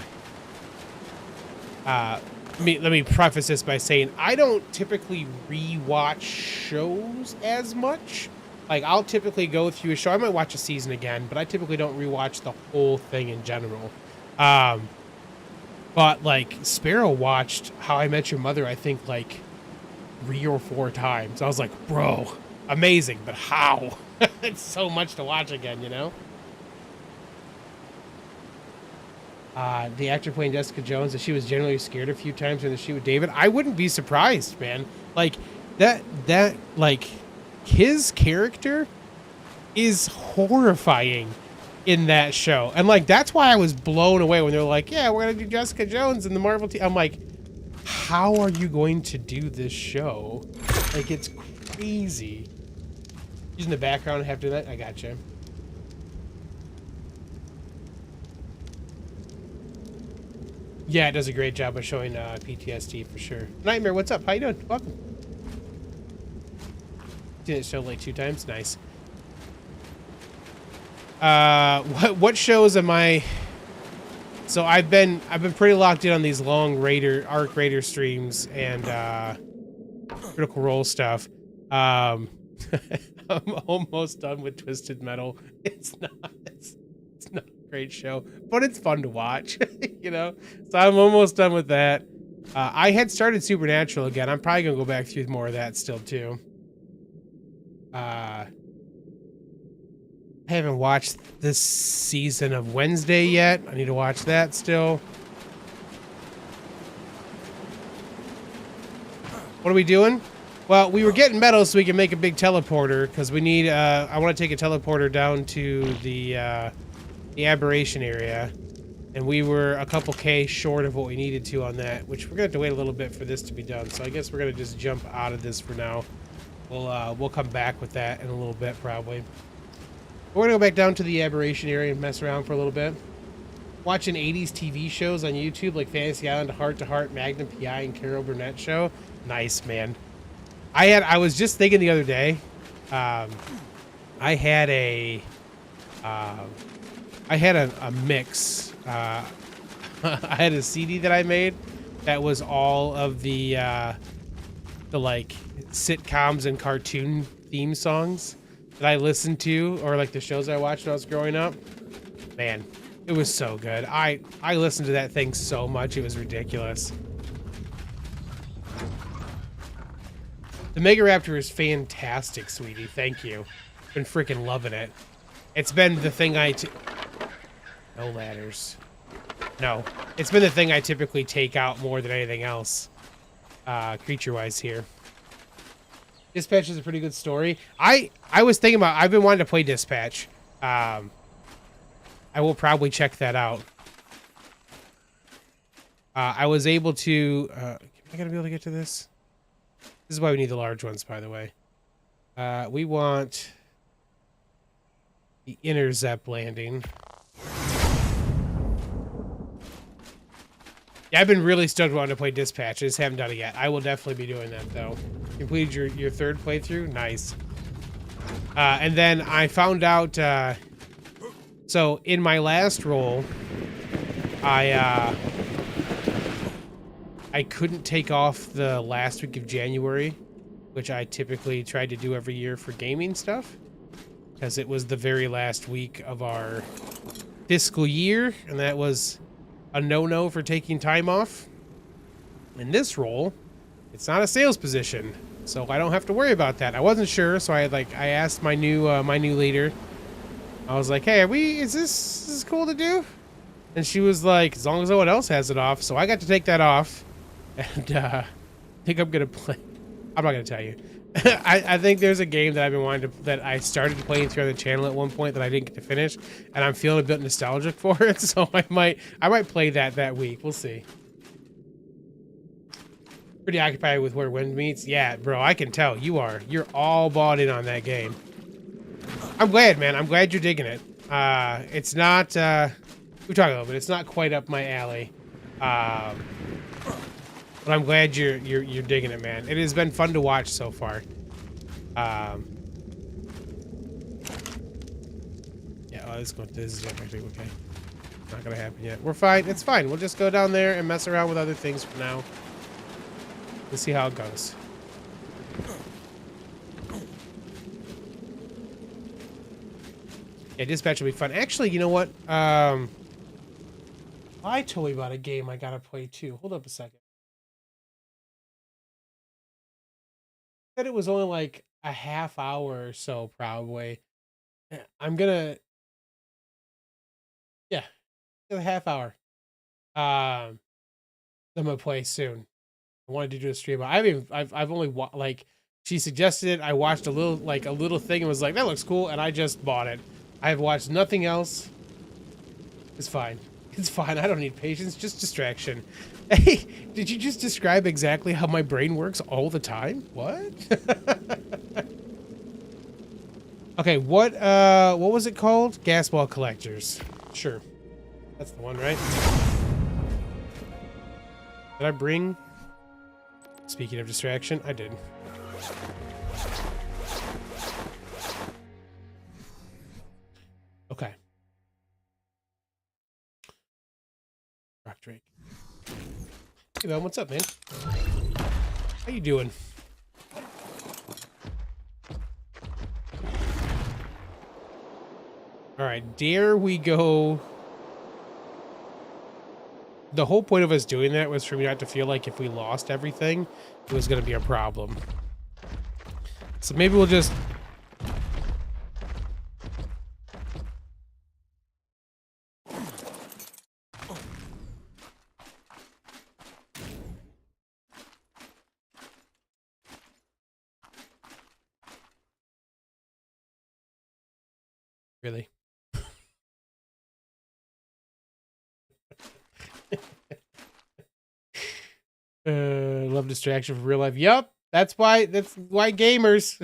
me preface this by saying I don't typically rewatch shows as much. Like, I'll typically go through a show. I might watch a season again, but I typically don't rewatch the whole thing in general. But, like, Sparrow watched How I Met Your Mother, I think, like, 3 or 4 times. I was like, bro, amazing, but how? It's so much to watch again, you know? The actor playing Jessica Jones, that she was generally scared a few times in the shoot with David. I wouldn't be surprised, man. Like, like, his character is horrifying in that show. And, like, that's why I was blown away when they're like, yeah, we're going to do Jessica Jones in the Marvel team. I'm like, how are you going to do this show? Like, it's crazy. Using the background, have to do that? I gotcha. Yeah, it does a great job of showing PTSD for sure. Nightmare, what's up? How you doing? Welcome. Seen it show like 2 times. Nice. What shows am I? So I've been pretty locked in on these long ARK Raider streams and Critical Role stuff. I'm almost done with Twisted Metal. It's not a great show, but it's fun to watch. You know, so I'm almost done with that. I had started Supernatural again. I'm probably gonna go back through more of that still too. I haven't watched this season of Wednesday yet. I need to watch that still. What are we doing? Well, we were getting metal so we can make a big teleporter, because we need, I want to take a teleporter down to the aberration area. And we were a couple K short of what we needed to on that, which we're going to have to wait a little bit for this to be done. So I guess we're going to just jump out of this for now. We'll come back with that in a little bit, probably. We're going to go back down to the aberration area and mess around for a little bit. Watching 80s TV shows on YouTube, like Fantasy Island, Heart to Heart, Magnum PI, and Carol Burnett Show. Nice, man. I was just thinking the other day, I had a mix. I had a CD that I made that was all of the like sitcoms and cartoon theme songs that I listened to, or like the shows I watched when I was growing up. Man, it was so good. I listened to that thing so much, it was ridiculous. The Mega Raptor is fantastic, sweetie. Thank you. Been freaking loving it. It's been the thing no ladders. No. It's been the thing I typically take out more than anything else. Creature-wise here. Dispatch is a pretty good story. I was thinking about, I've been wanting to play Dispatch. I will probably check that out. I was able to, am I gonna be able to get to this? This is why we need the large ones, by the way. We want the inner Zep landing. Yeah, I've been really stoked wanting to play Dispatch. I just haven't done it yet. I will definitely be doing that, though. Completed your third playthrough? Nice. And then I found out, so in my last role, I couldn't take off the last week of January, which I typically tried to do every year for gaming stuff, because it was the very last week of our fiscal year, and that was a no-no for taking time off. In this role, it's not a sales position, so I don't have to worry about that. I wasn't sure, so I asked my new leader. I was like, "Hey, is this cool to do?" And she was like, "As long as no one else has it off." So I got to take that off, and I think I'm gonna play. I'm not gonna tell you. I think there's a game that I've been wanting to, that I started playing through on the channel at one point that I didn't get to finish, and I'm feeling a bit nostalgic for it. So I might play that week. We'll see. Pretty occupied with where wind meets. Yeah, bro, I can tell you're all bought in on that game. I'm glad, man. I'm glad you're digging it. It's not. We talked a little bit. It's not quite up my alley. But I'm glad you're digging it, man. It has been fun to watch so far. Yeah, this is actually okay. Not gonna happen yet. We're fine. It's fine. We'll just go down there and mess around with other things for now. We'll see how it goes. Yeah, Dispatch will be fun. Actually, you know what? I told you about a game I gotta play too. Hold up a second. Said it was only like a half hour or so, probably. I'm gonna, yeah, a half hour. I'm gonna play soon. I wanted to do a stream. I've only like, she suggested it. I watched a little thing and was like, that looks cool, and I just bought it. I've watched nothing else. It's fine. It's fine. I don't need patience, just distraction. Hey, did you just describe exactly how my brain works all the time? What? Okay, what was it called? Gas ball collectors. Sure. That's the one, right? Did I bring... Speaking of distraction, I did. Okay. Rock Drake. Hey, man, what's up, man? How you doing? All right, dare we go... The whole point of us doing that was for me not to feel like if we lost everything, it was going to be a problem. So maybe we'll just... Really? Love distraction from real life. Yup, that's why gamers.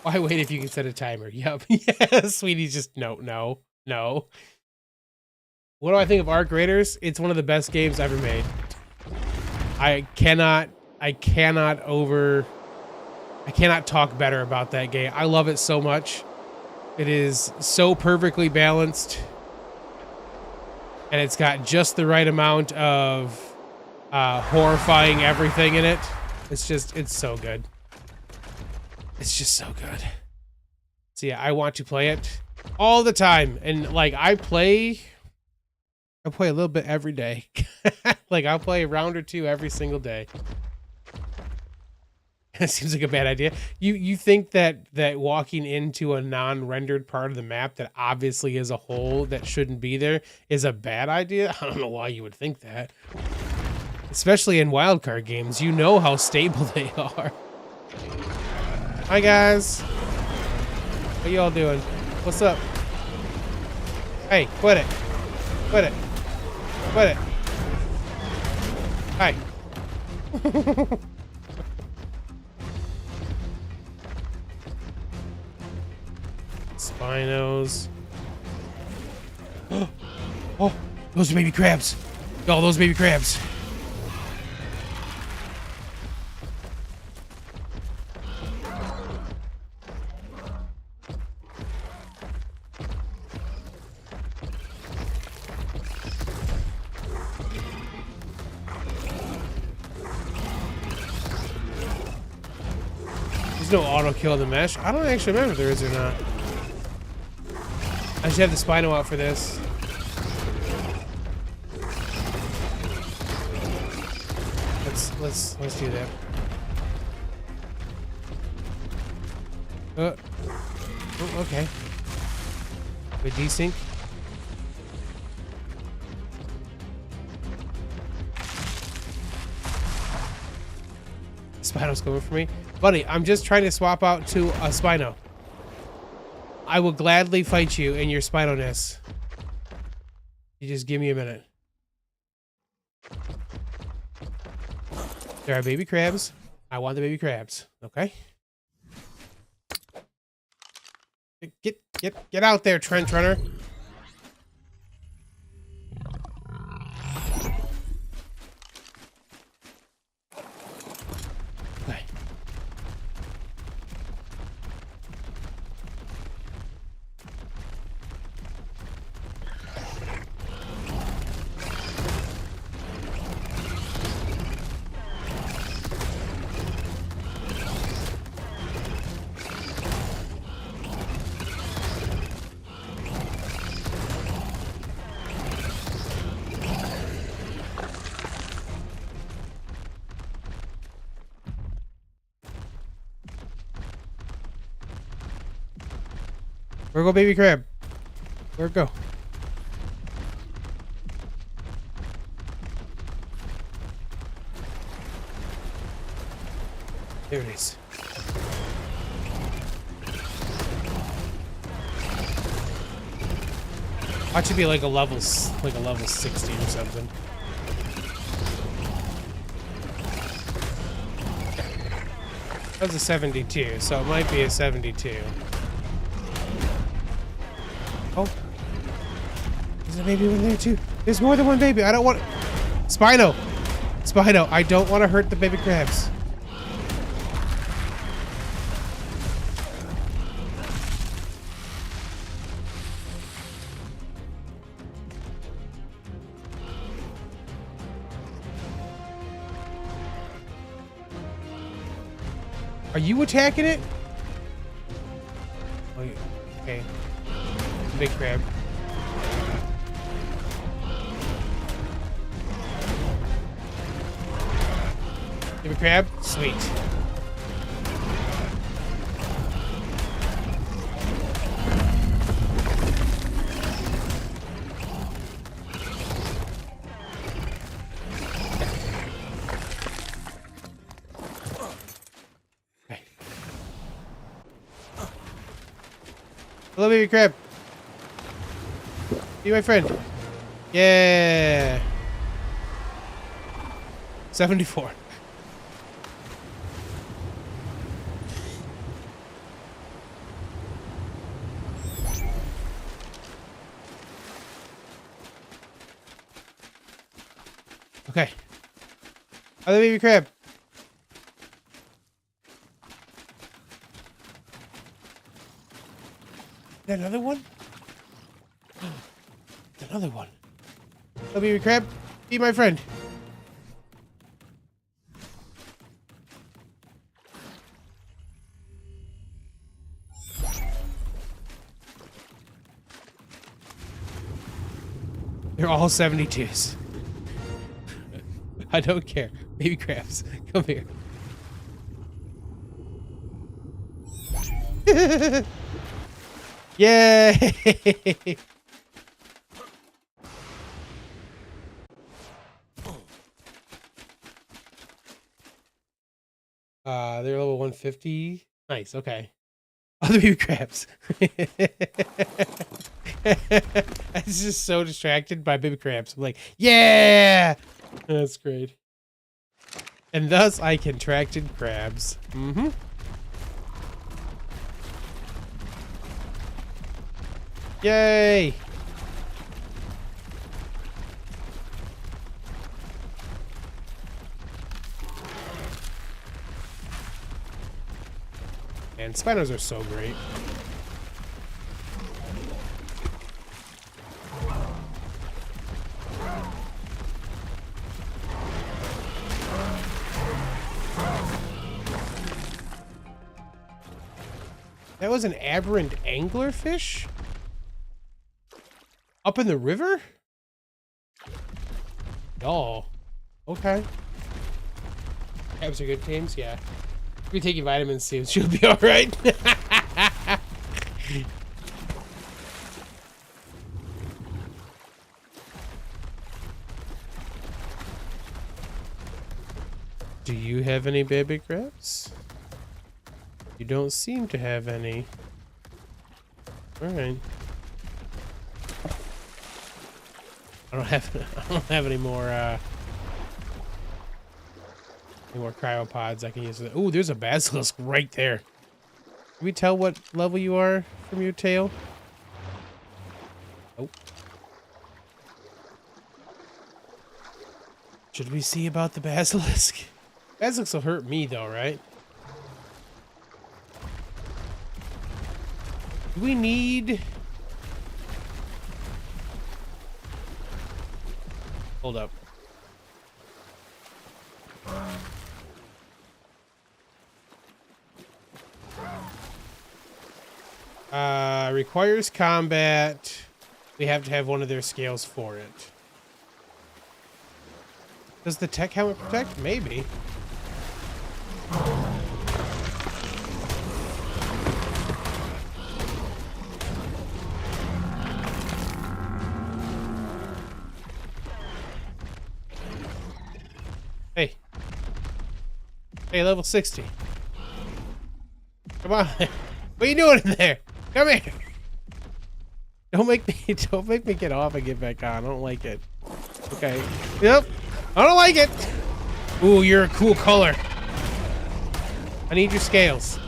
Why wait if you can set a timer? Yup. Yeah, Sweetie's just no. What do I think of ARK Raiders? It's one of the best games ever made. I cannot talk better about that game. I love it so much. It is so perfectly balanced. And it's got just the right amount of horrifying everything in it. It's so good. It's just so good. So yeah, I want to play it all the time. And like I play a little bit every day. Like I'll play a round or two every single day. It seems like a bad idea. You think that walking into a non-rendered part of the map that obviously is a hole that shouldn't be there is a bad idea? I don't know why you would think that. Especially in wildcard games, you know how stable they are. Hi guys. What y'all doing? What's up? Hey, quit it. Quit it. Quit it. Hi. Spinos. Oh, those are baby crabs. Oh, those baby crabs. There's no auto kill in the mesh. I don't actually remember if there is or not. I should have the Spino out for this. Let's do that. Oh, okay. Good desync. Spino's coming for me. Buddy, I'm just trying to swap out to a Spino. I will gladly fight you in your Spino-ness. You just give me a minute. There are baby crabs. I want the baby crabs. Okay. Get out there, Trench Runner. Okay. Where go baby crab? Where'd it go? There it is. Watch it be like a level 60 or something. That was a 72, so it might be a 72. Oh, there's a baby one there too. There's more than one baby. I don't want Spino. Spino, I don't want to hurt the baby crabs. Are you attacking it? Oh, okay. Big crab. Baby crab? Sweet. Okay. Hello, baby crab. Be my friend. Yeah. 74. Okay. Other baby crab. Is that another one? Another one. Oh, baby crab, be my friend. They're all 72s. I don't care. Baby crabs, come here. Yay! They're level 150. Nice, okay. Other baby crabs. I was just so distracted by baby crabs. I'm like, yeah! That's great. And thus I contracted crabs. Mm-hmm. Yay! And spinos are so great. That was an aberrant anglerfish? Up in the river? Oh, okay. Crabs are good tames, yeah. If you're taking vitamin C, she'll be alright. Do you have any baby crabs? You don't seem to have any. Alright. I don't have any more cryopods I can use. Ooh, there's a basilisk right there. Can we tell what level you are from your tail? Oh. Should we see about the basilisk? Basilisks will hurt me though, right? Do we need... Hold up. Requires combat. We have to have one of their scales for it. Does the tech helmet protect? Maybe. Hey. Hey, level 60. Come on. What are you doing in there? Come here. Don't make me get off and get back on. I don't like it. Okay. Yep. I don't like it. Ooh, you're a cool color. I need your scales.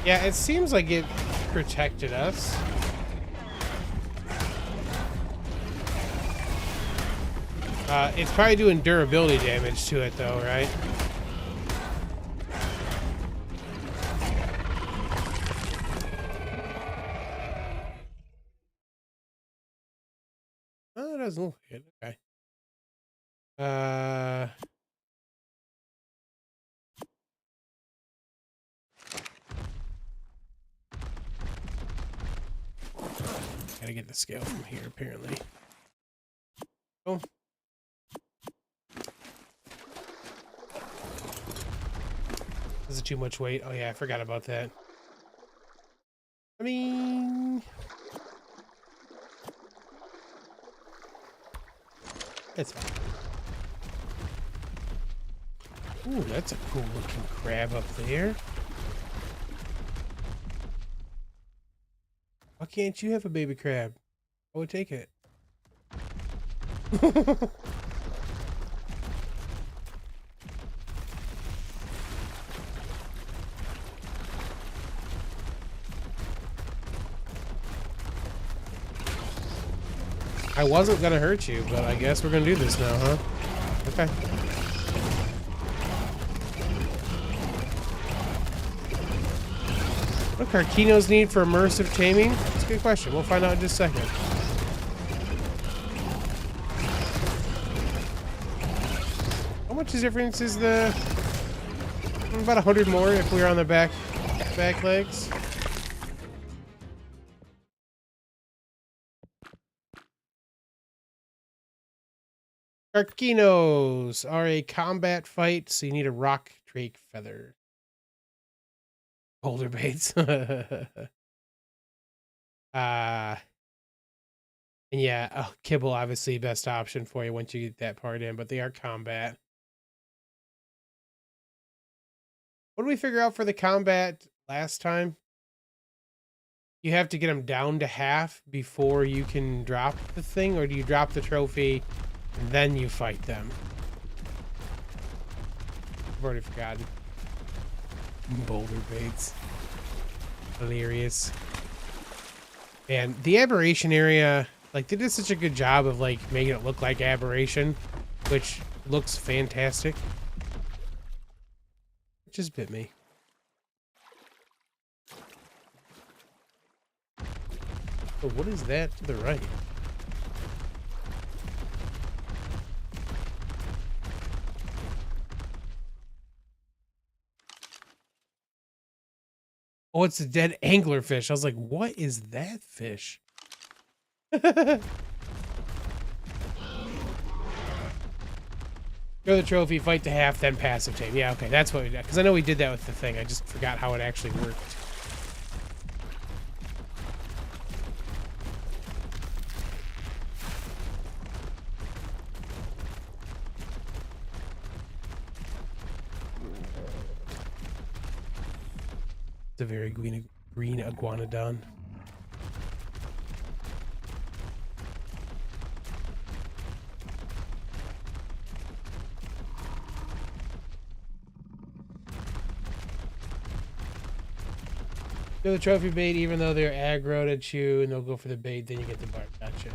Yeah, it seems like it protected us. It's probably doing durability damage to it though, right? Oh, it doesn't look good. Okay. Gotta get the scale from here, apparently. Oh. Is it too much weight? Oh yeah, I forgot about that. I mean... It's fine. Ooh, that's a cool looking crab up there. Why can't you have a baby crab? I would take it. I wasn't gonna hurt you, but I guess we're gonna do this now, huh? Okay. What do Carquinos need for immersive taming? That's a good question. We'll find out in just a second. How much difference is the... About 100 more if we were on the back legs. Carquinos are a combat fight, so you need a rock drake feather. Boulder baits. And yeah, oh, kibble obviously best option for you once you get that part in, but they are combat. What did we figure out for the combat last time? You have to get them down to half before you can drop the thing, or do you drop the trophy and then you fight them? I've already forgotten. Boulder baits. Hilarious. And the aberration area, like, they did such a good job of, like, making it look like aberration, which looks fantastic. It just bit me. Oh, what is that to the right? Oh, it's a dead anglerfish. I was like, what is that fish? Go the trophy, fight to half, then passive tame. Yeah, okay, that's what we did. Because I know we did that with the thing. I just forgot how it actually worked. It's a very green iguanodon. Do the trophy bait even though they're aggroed at you, and they'll go for the bait, then you get the bark. Gotcha.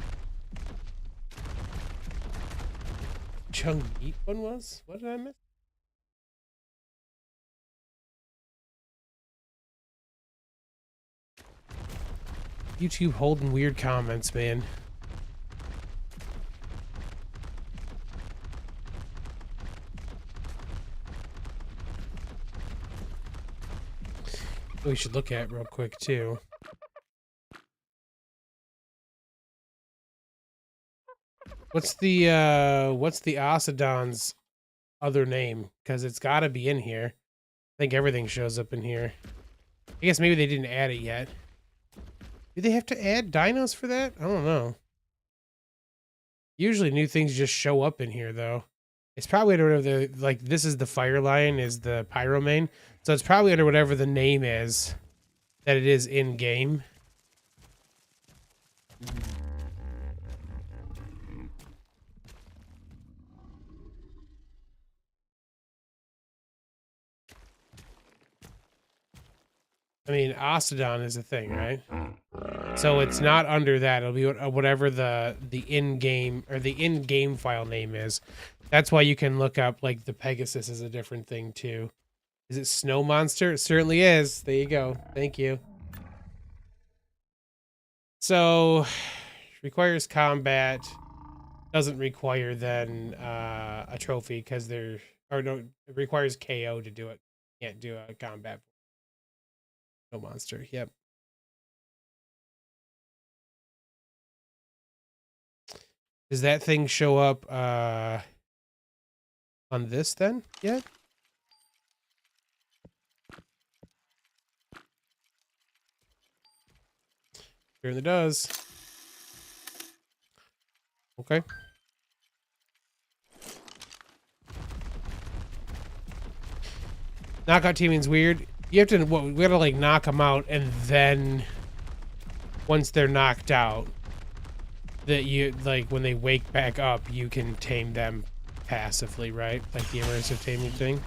Chung meat one was? What did I miss? YouTube holding weird comments, man. We should look at real quick too. What's the Ocedon's other name? Because it's got to be in here. I think everything shows up in here. I guess maybe they didn't add it yet. Do they have to add dinos for that? I don't know. Usually new things just show up in here though. It's probably under whatever the, like, this is the fire lion is the pyromane. So it's probably under whatever the name is that it is in game. I mean, Ocedon is a thing, right? So it's not under that. It'll be whatever the in-game or the in-game file name is. That's why you can look up, like, the Pegasus is a different thing too. Is it Snow Monster? It certainly is. There you go. Thank you. So, requires combat. Doesn't require then a trophy because it requires KO to do it. Can't do a combat. No monster. Yep. Does that thing show up on this then yet? Certainly does. Okay. Knockout teaming's weird. You have to, we gotta like knock them out, and then once they're knocked out, that you, like, when they wake back up, you can tame them passively, right? Like the immersive taming thing.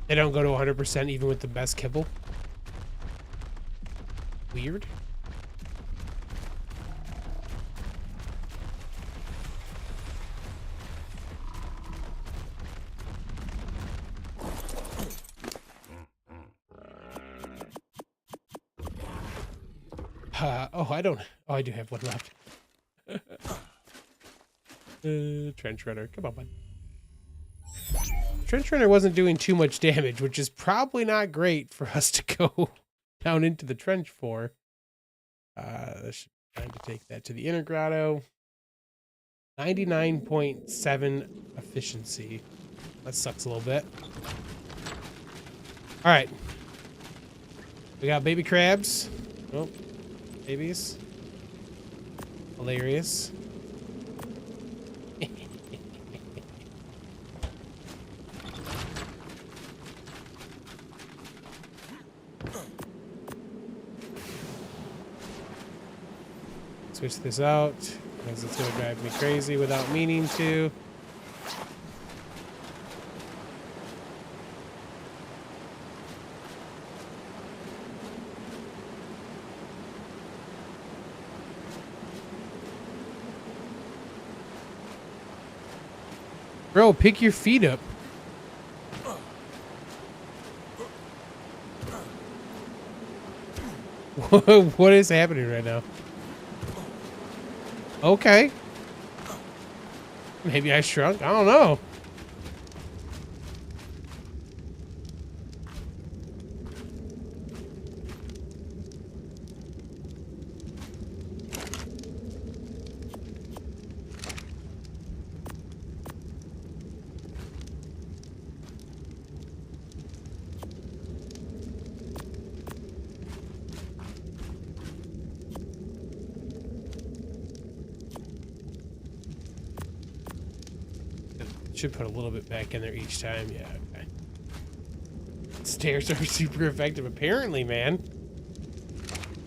They don't go to 100% even with the best kibble. Weird. I don't. Oh, I do have one left. Trench Runner. Come on, bud. Trench Runner wasn't doing too much damage, which is probably not great for us to go down into the trench for. Should be trying to take that to the inner grotto. 99.7 efficiency. That sucks a little bit. All right. We got baby crabs. Oh, babies. Hilarious. Switch this out because it's going to drive me crazy without meaning to. Bro, pick your feet up. What is happening right now? Okay. Maybe I shrunk. I don't know. Should put a little bit back in there each time. Yeah, okay. Stairs are super effective, apparently, man.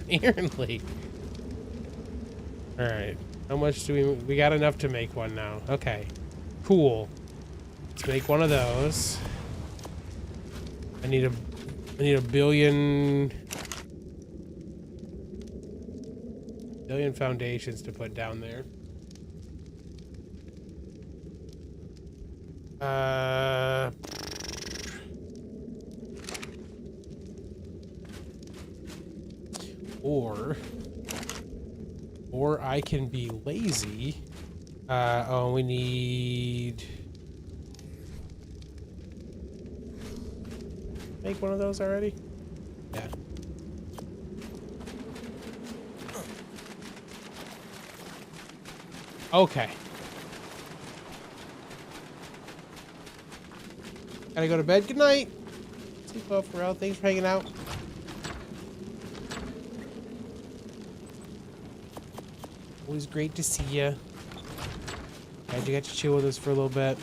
Apparently. Alright. How much do we got enough to make one now. Okay. Cool. Let's make one of those. I need a billion foundations to put down there. Or I can be lazy. Oh, we need make one of those already? Yeah. Okay. Gotta go to bed. Good night. Sleep well, Pharrell. Thanks for hanging out. Always great to see you. Glad you got to chill with us for a little bit.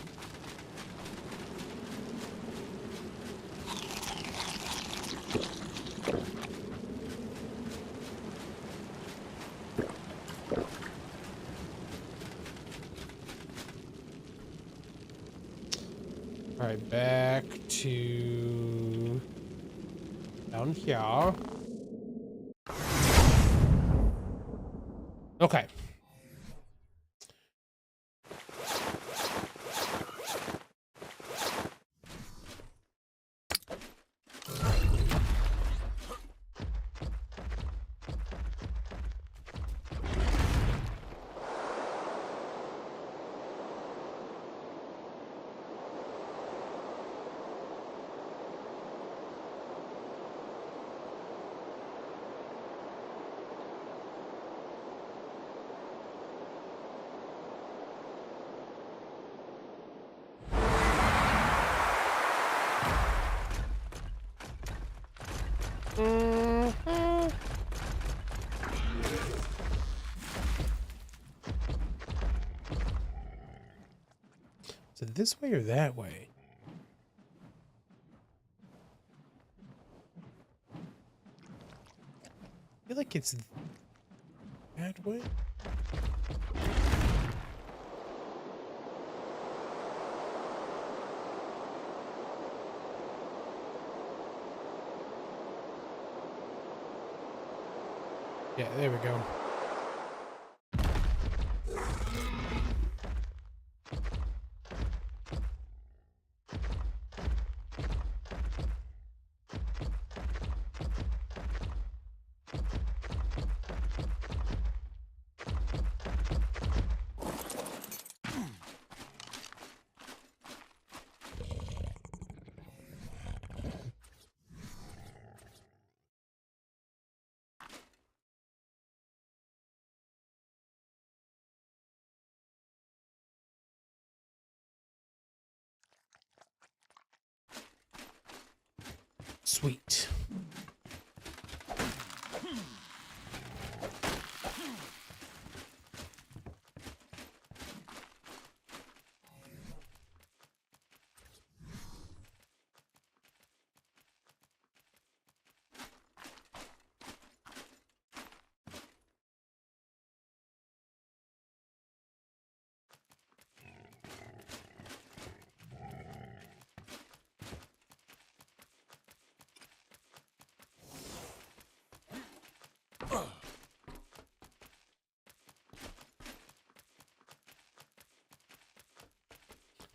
All right, back to down here. Okay. So this way or that way? I feel like it's that way. Yeah, there we go. Sweet.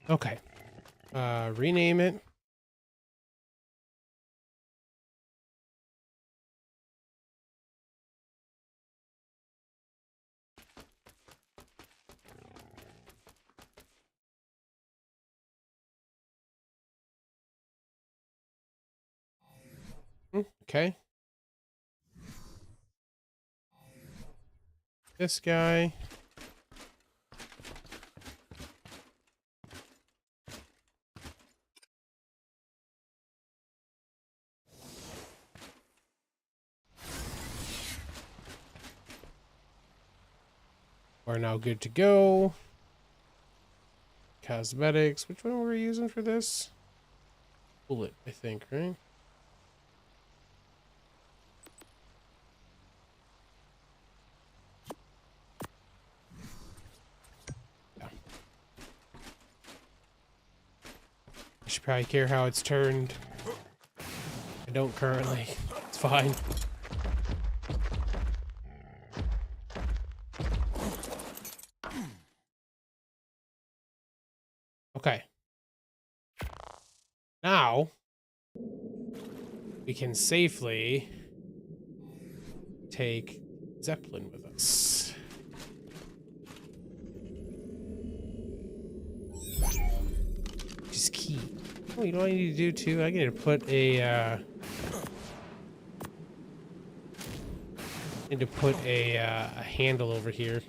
Okay. Rename it. Okay. This guy. We're now good to go. Cosmetics. Which one were we using for this? Bullet, I think, right? Yeah. I should probably care how it's turned. I don't currently. It's fine. Okay. Now, we can safely take Zeppelin with us. Which is key. Oh, you know what I need to do too? I need to put a, a handle over here.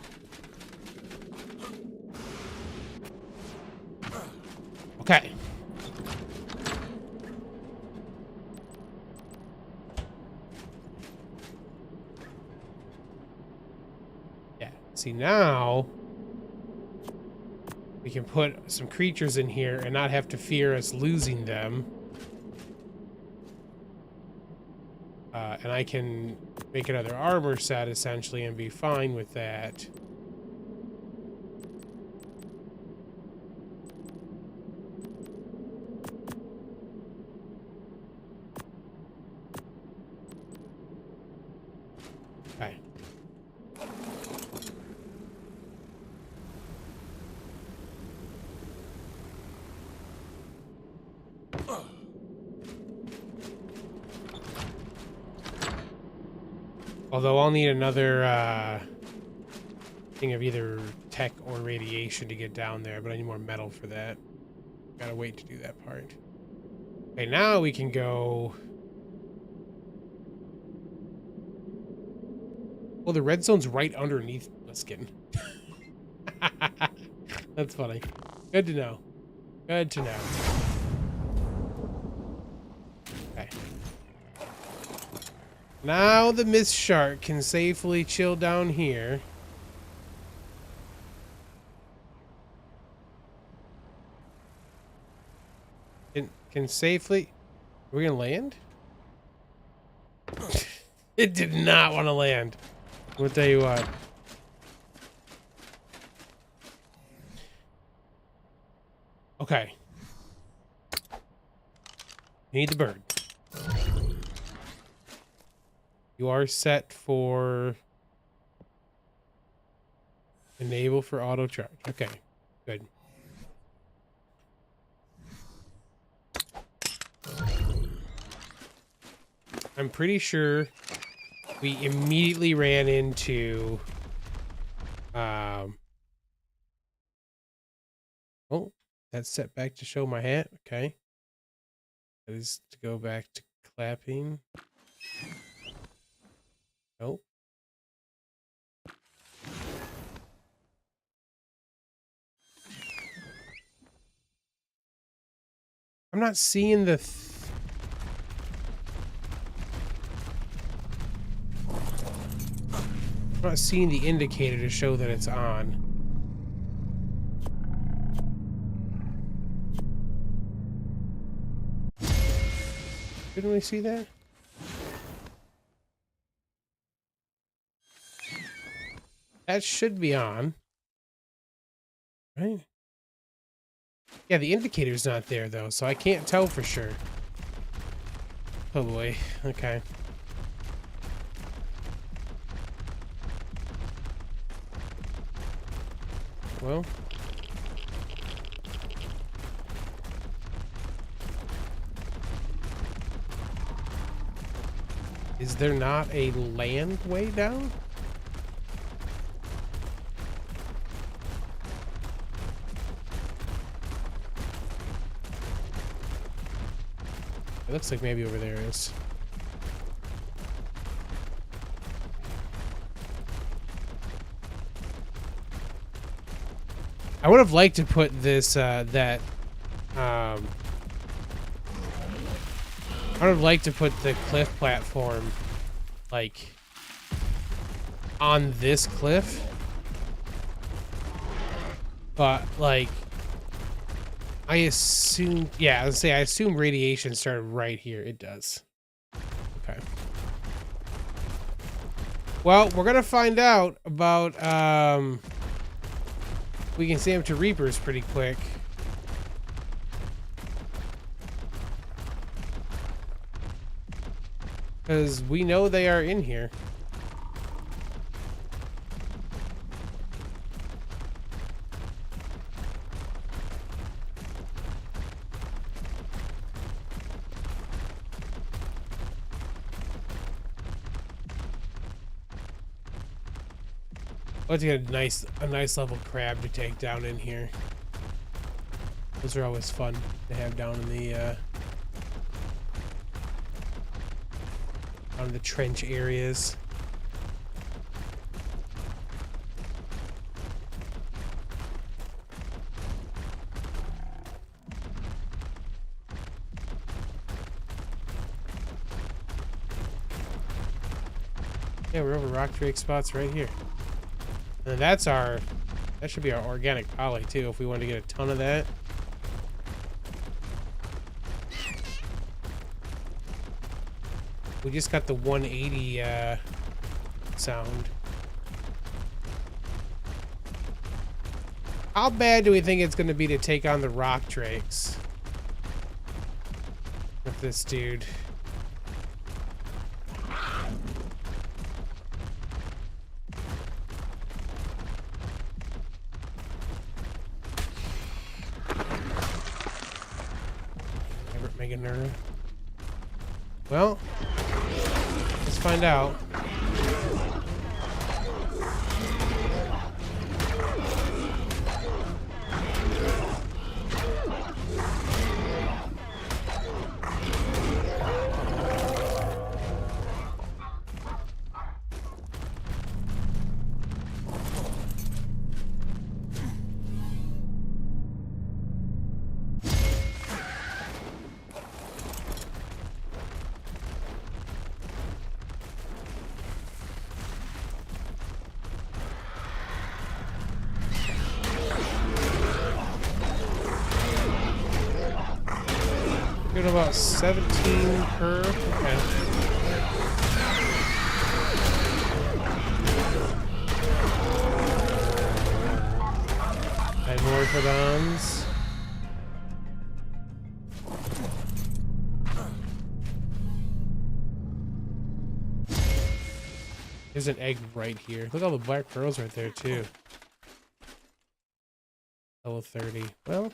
Okay. Yeah. See, now we can put some creatures in here and not have to fear us losing them. And I can make another armor set essentially and be fine with that. Okay. Although I'll need another thing of either tech or radiation to get down there, but I need more metal for that. Gotta wait to do that part. Okay, now we can go. Well, the red zone's right underneath the skin. That's funny. Good to know. Good to know. Okay. Now the mist shark can safely chill down here. Can safely. Are we gonna land? It did not want to land. I'll tell you what. Okay. Need the bird. You are set for enable for auto charge. Okay, good. I'm pretty sure we immediately ran into oh, that's set back to show my hat. Okay. That is to go back to clapping. Nope. I'm not seeing the not seeing the indicator to show that it's on. Didn't we see that? That should be on. Right? Yeah, the indicator's not there, though, so I can't tell for sure. Oh, boy. Okay. Well. Is there not a land way down? It looks like maybe over there is. I would have liked to put this, I would have liked to put the cliff platform, like, on this cliff. But, like, I assume, yeah, I would say I assume radiation started right here. It does. Okay. Well, we're gonna find out about, we can see them to Reapers pretty quick. Because we know they are in here. Let's get a nice level crab to take down in here. Those are always fun to have down in the on the trench areas. Yeah, we're over rock drake spots right here. And that's our, that should be our organic poly too, if we want to get a ton of that. We just got the 180 sound. How bad do we think it's going to be to take on the rock drakes with this dude? Mega nerve. Well, let's find out. Doing about 17 per. Okay. And more Orthodons. There's an egg right here. Look at all the black pearls right there too. Level 30. Well,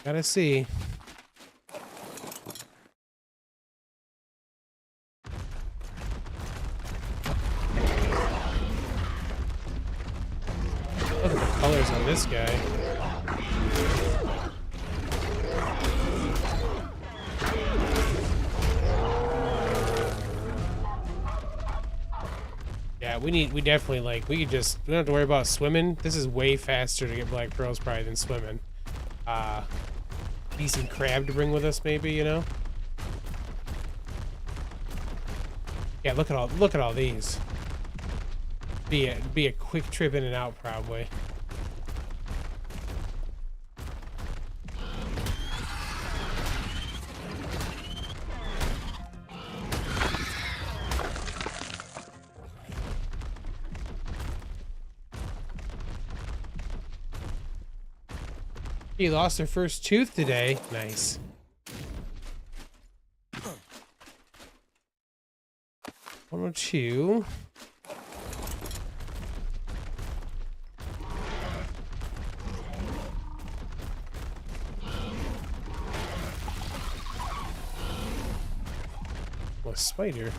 gotta see. Look at the colors on this guy. Yeah, we definitely, like, we don't have to worry about swimming. This is way faster to get black pearls probably than swimming. Decent crab to bring with us maybe, you know? Yeah, look at all these. Be a quick trip in and out, probably. He lost their first tooth today. Nice. One or two. A spider.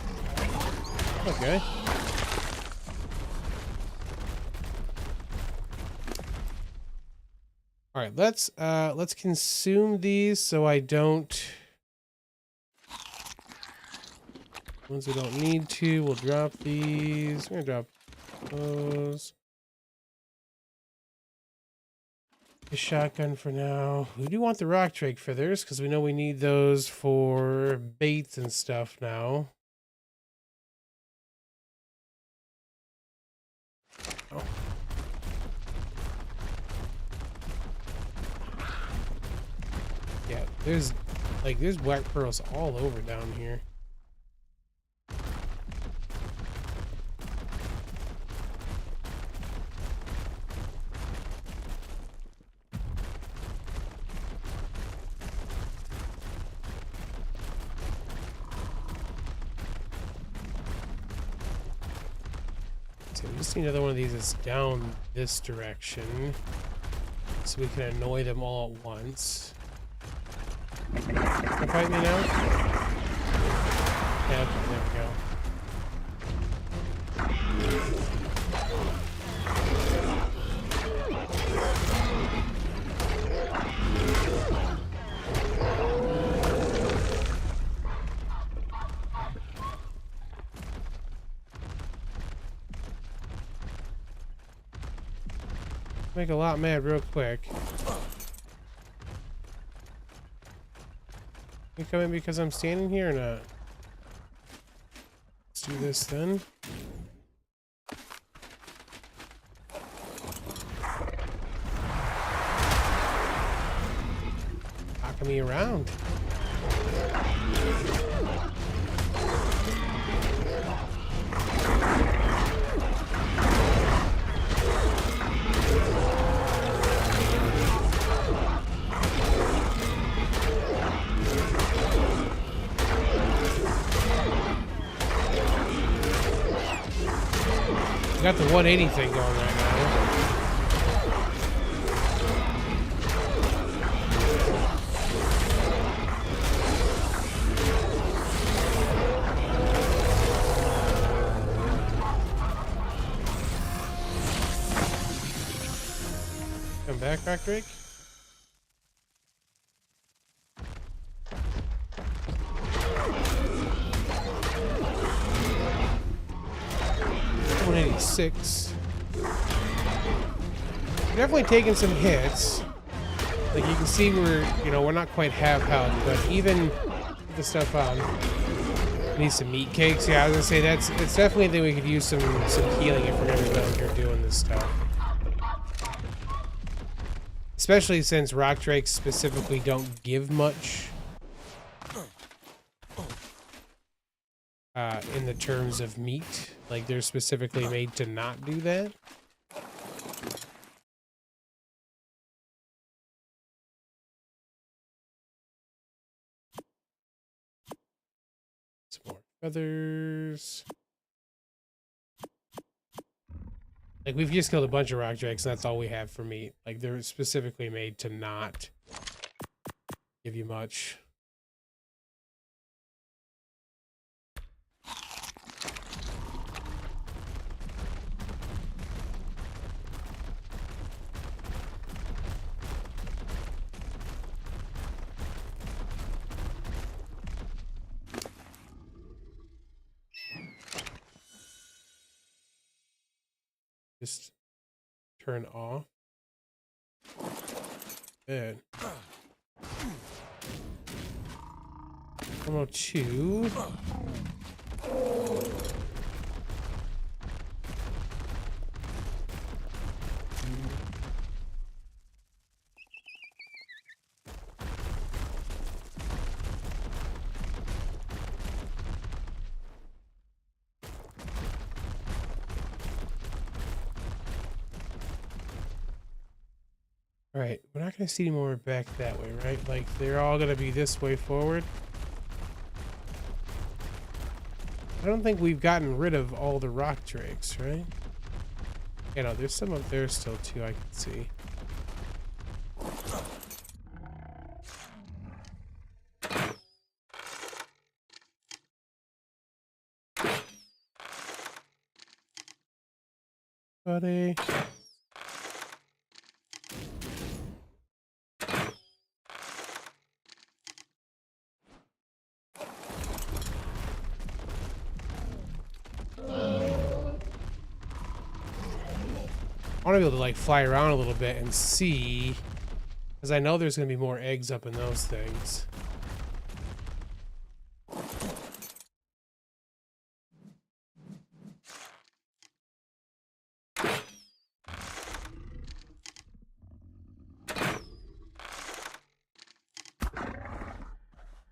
Okay. All right, let's consume these so I don't. Ones we don't need to, we'll drop these. We're gonna drop those. The shotgun for now. We do want the rock drake feathers because we know we need those for baits and stuff now. Oh. Yeah, there's black pearls all over down here. So we just need another one of these that's down this direction so we can annoy them all at once. Can you fight me now? Yeah, there we go. Make a lot mad real quick. You come in because I'm standing here or not? Let's do this then. Knocking me around. Got the 180 thing going right now. Come back, Rock Drake. Definitely taking some hits. Like you can see we're not quite half health, but even with the stuff on. Need some meat cakes. Yeah, I was gonna say it's definitely a thing we could use some healing if we're gonna be down here doing this stuff. Especially since rock drakes specifically don't give much. In the terms of meat, like they're specifically made to not do that. Some more feathers. Like we've just killed a bunch of rock drakes and that's all we have for meat. Like they're specifically made to not give you much. Just turn off. Good. 102. All right, we're not going to see any more back that way, right? Like, they're all going to be this way forward. I don't think we've gotten rid of all the rock drakes, right? Yeah, no, there's some up there still, too, I can see. Buddy. I want to be able to like fly around a little bit and see, because I know there's going to be more eggs up in those things.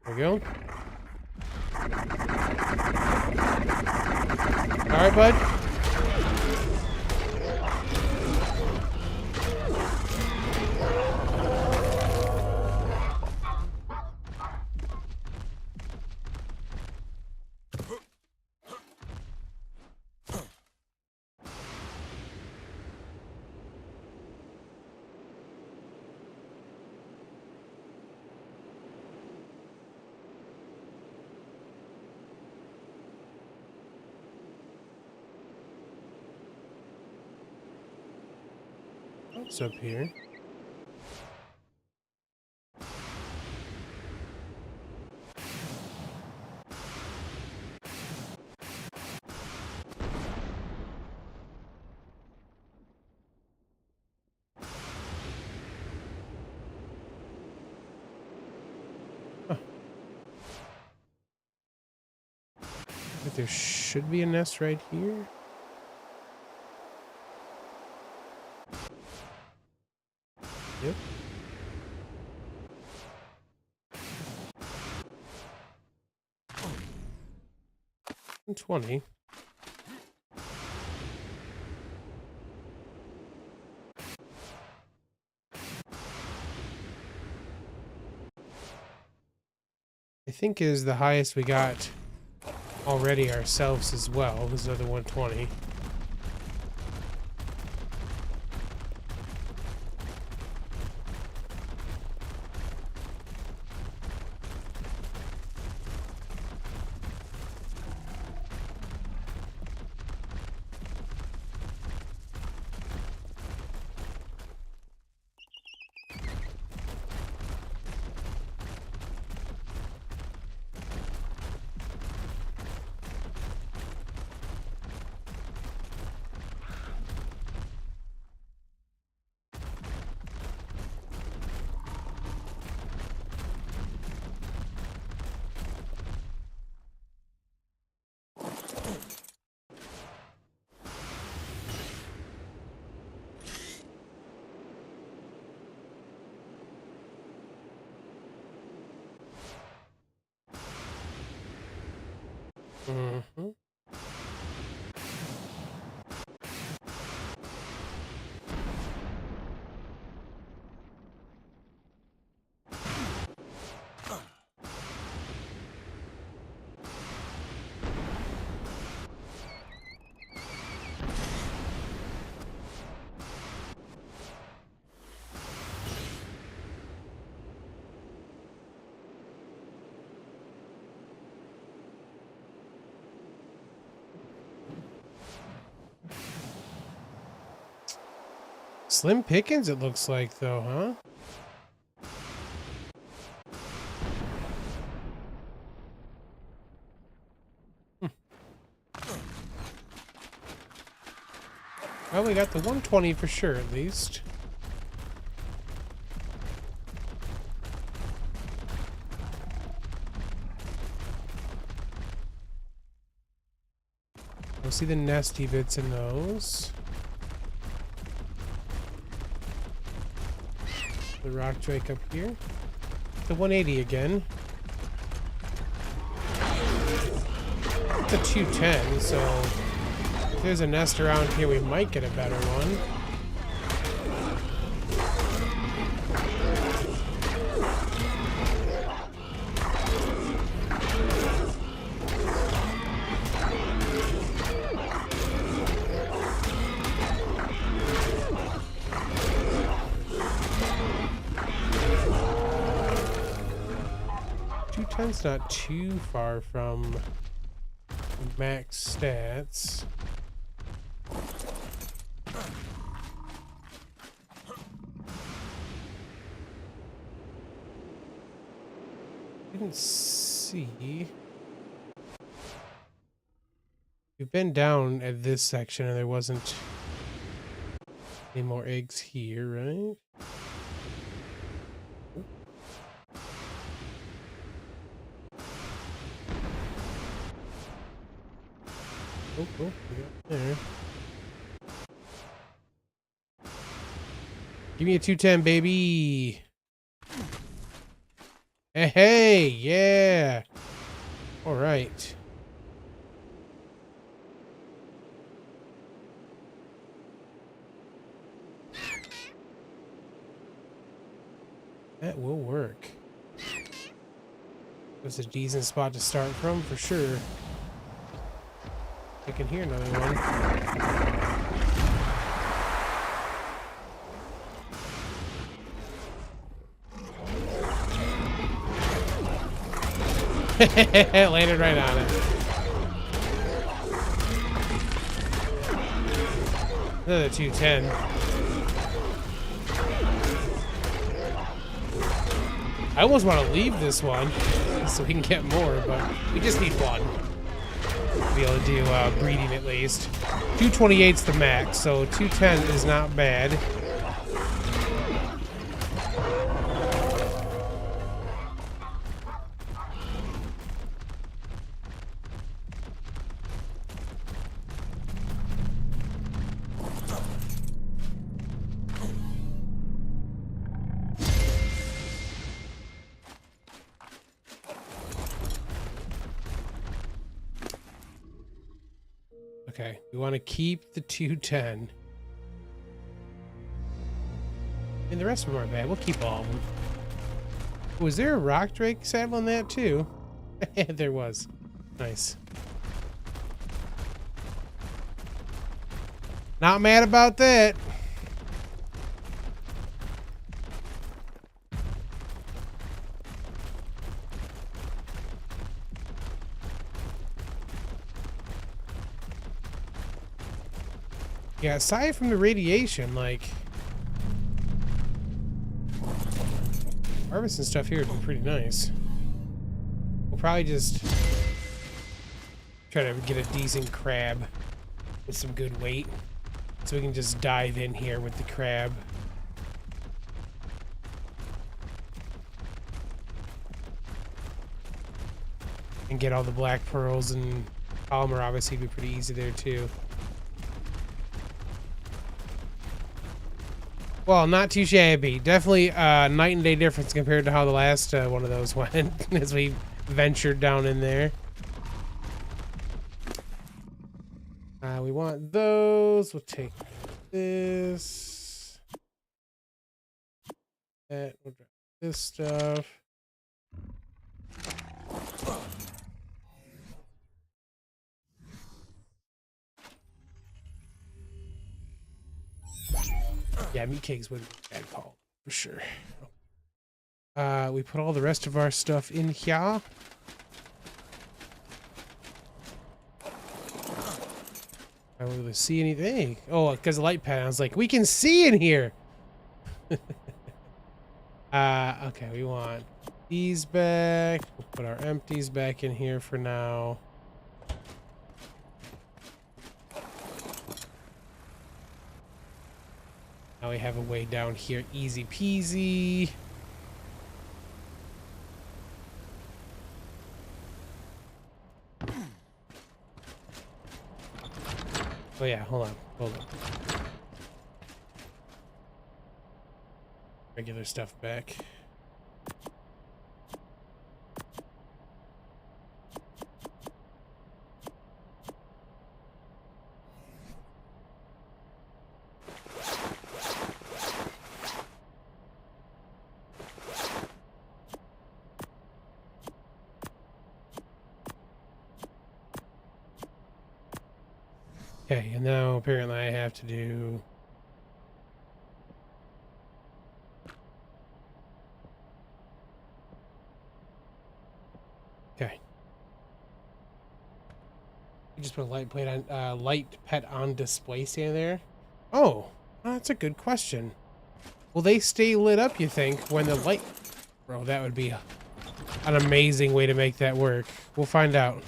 There we go. All right, bud. What's up here? Huh. But there should be a nest right here. Yep. And 20. I think is the highest we got already ourselves as well. This other 120. Mm-hmm. Slim pickings it looks like though, huh? Well, we got the 120 for sure, at least. We'll see the nesty bits in those. The rock drake up here. The 180 again. It's a 210, so if there's a nest around here, we might get a better one. 210's not too far from max stats. Didn't see. We've been down at this section and there wasn't any more eggs here, right? Oh, we got there. Give me a 210, baby. Hey, yeah. All right. That will work. That's a decent spot to start from, for sure. I can hear another one. Landed right on it. Another 210. I almost want to leave this one so we can get more, but we just need one to be able to do breeding at least. 228's the max, so 210 is not bad. Okay, we want to keep the 210. And the rest of them aren't bad. We'll keep all of them. Was there a rock drake saddle on that too? There was. Nice. Not mad about that. Yeah, aside from the radiation, like, harvesting stuff here would be pretty nice. We'll probably just try to get a decent crab with some good weight, so we can just dive in here with the crab. And get all the black pearls, and polymer obviously would be pretty easy there too. Well, not too shabby. Definitely night and day difference compared to how the last one of those went as we ventured down in there. We want those. We'll take this. That. We'll drop this stuff. Yeah, meat cakes would be a bad call, for sure. We put all the rest of our stuff in here. I don't really see anything. Oh, because the light pattern. I was like, we can see in here. Okay, we want these back. We'll put our empties back in here for now. Now we have a way down here, easy peasy. Oh yeah, hold on. Regular stuff back. Okay, and now apparently I have to do... put a light pet on display stand there? Oh, that's a good question. Will they stay lit up, you think, when the light... Bro, that would be an amazing way to make that work. We'll find out.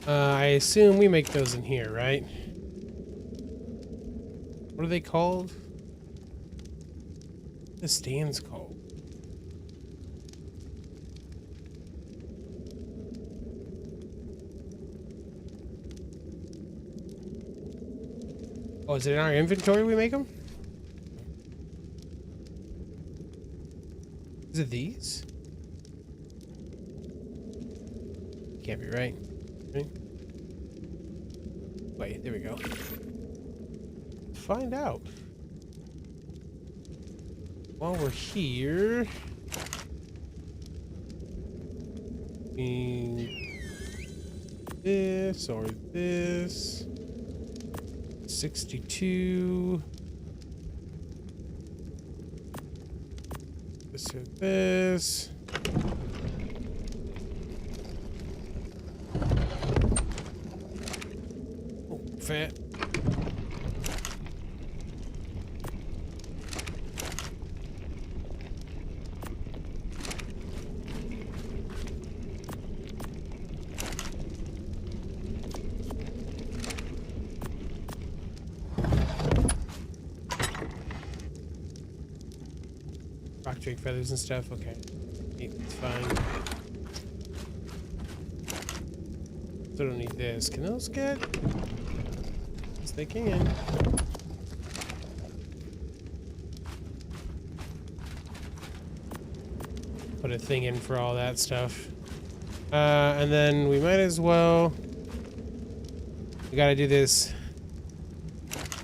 I assume we make those in here, right? What are they called? The stand's called. Oh, is it in our inventory we make them? Is it these? Can't be right. Wait, there we go. Find out. While we're here, this or this, 62. This or this. Oh, fat. Rock drake feathers and stuff. Okay, it's fine. So I don't need this. Can those get? Yes, they can. Put a thing in for all that stuff. And then we might as well. We gotta do this.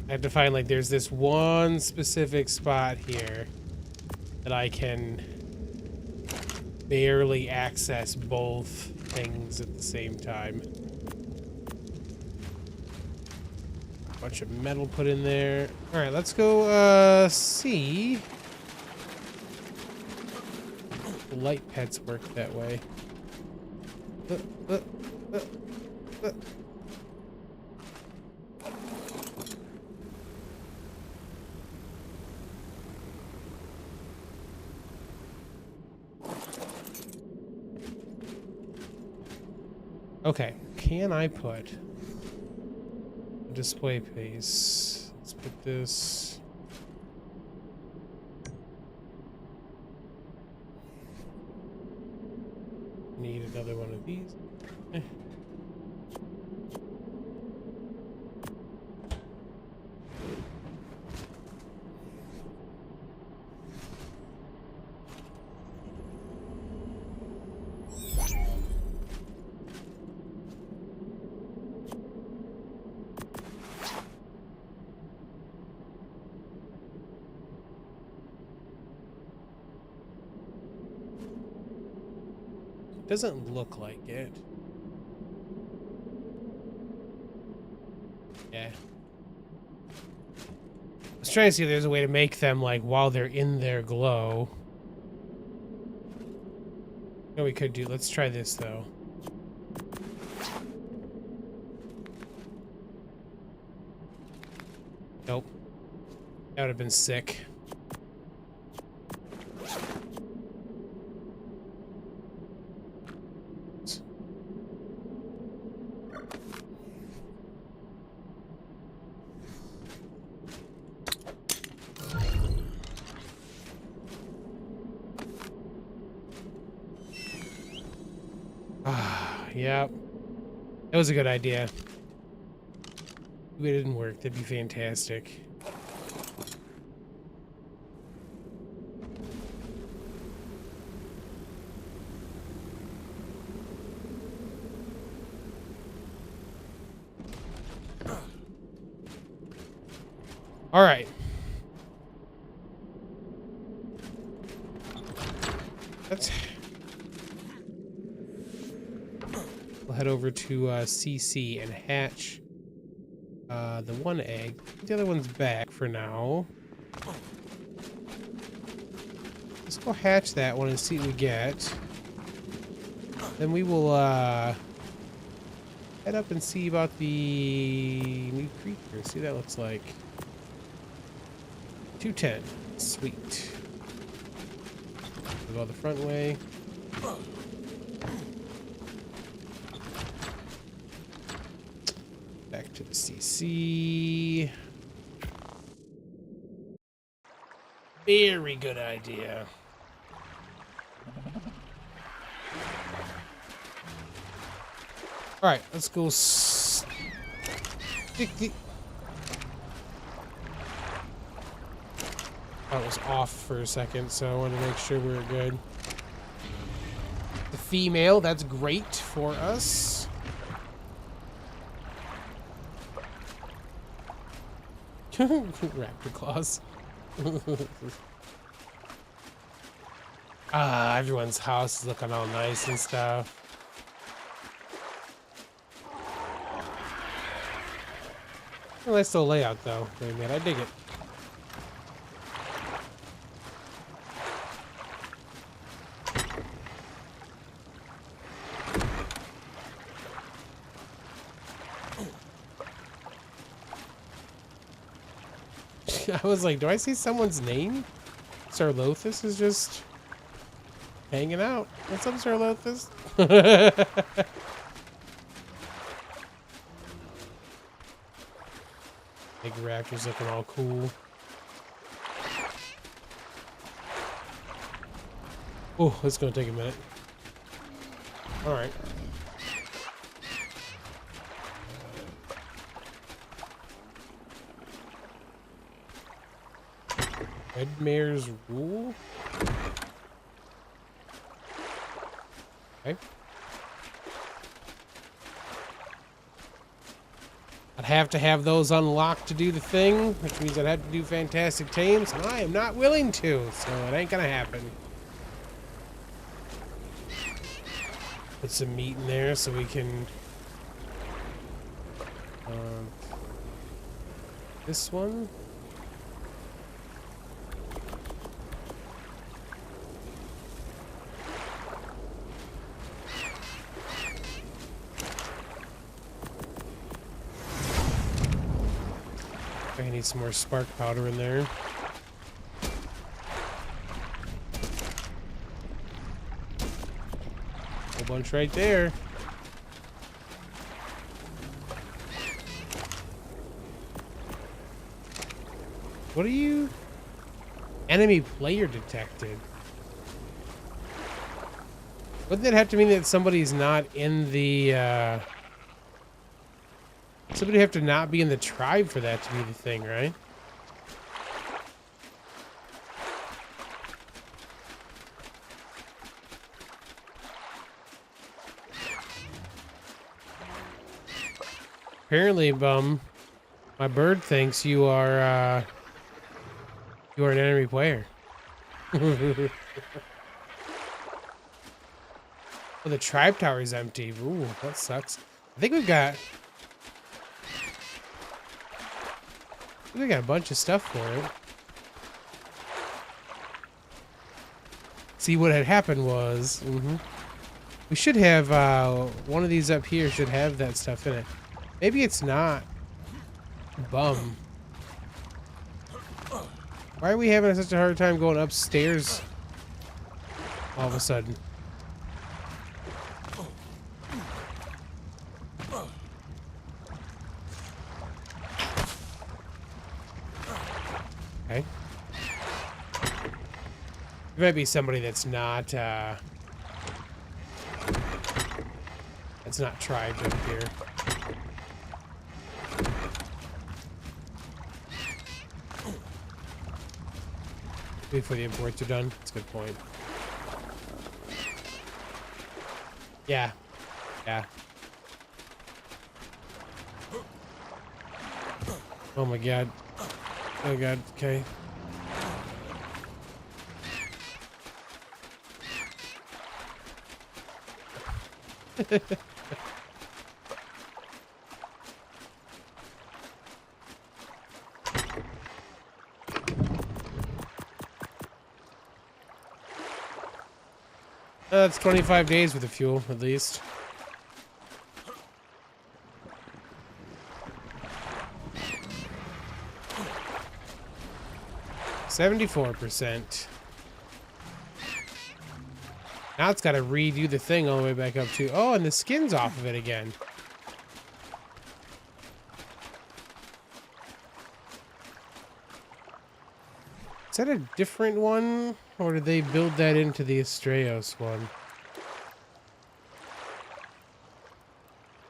I have to find, like, there's this one specific spot here that I can barely access both things at the same time. Bunch of metal put in there. All right, let's go see. The light pets work that way. Okay, can I put a display piece? Let's put this. Need another one of these. Doesn't look like it. Yeah. I was trying to see if there's a way to make them, like, while they're in their glow. No, we could do. Let's try this, though. Nope. That would have been sick. Yep. That was a good idea. If it didn't work, that'd be fantastic. All right. We'll head over to CC and hatch the one egg. The other one's back for now. Let's go hatch that one and see what we get. Then we will head up and see about the new creature. See what that looks like. 210. Sweet. We'll go the front way. Back to the CC. Very good idea. All right, let's go stick the... That was off for a second, so I wanted to make sure we were good. The female, that's great for us. Raptor claws. Everyone's house is looking all nice and stuff. A nice little layout, though. Wait a minute, I dig it. I was like, do I see someone's name? Sarlothus is just hanging out. What's up, Sarlothus? Big raptor's looking all cool. Oh, it's gonna take a minute. All right. Red Mare's Rule? Okay. I'd have to have those unlocked to do the thing, which means I'd have to do fantastic tames, and I am not willing to, so it ain't gonna happen. Put some meat in there so we can... this one? I need some more spark powder in there. Whole bunch right there. What are you? Enemy player detected. Wouldn't that have to mean that somebody's not in the, somebody have to not be in the tribe for that to be the thing, right? Apparently, Bum, my bird thinks you are an enemy player. Oh, the tribe tower is empty. Ooh, that sucks. I think we got a bunch of stuff for it. See, what had happened was, we should have one of these up here should have that stuff in it. Maybe it's not. Bum. Why are we having such a hard time going upstairs all of a sudden? Okay. There might be somebody that's not tribed up here. Before the imports are done. That's a good point. Yeah. Yeah. Oh my god. Oh god, okay. That's 25 days with the fuel, at least. %. Now it's got to redo the thing all the way back up to... Oh, and the skin's off of it again. Is that a different one? Or did they build that into the Astraeos one?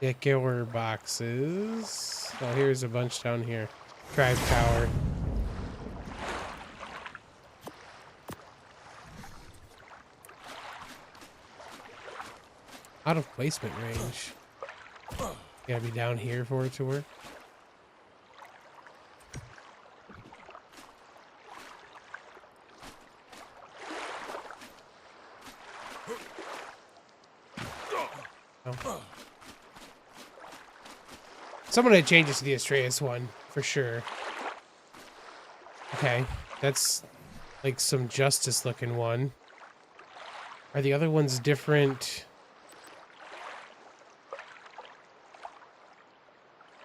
Valguero boxes. Oh, here's a bunch down here. Tribe Tower. Out of placement range. Gotta be down here for it to work. Oh. Someone had changes to the Astraeus one, for sure. Okay, that's like some justice looking one. Are the other ones different?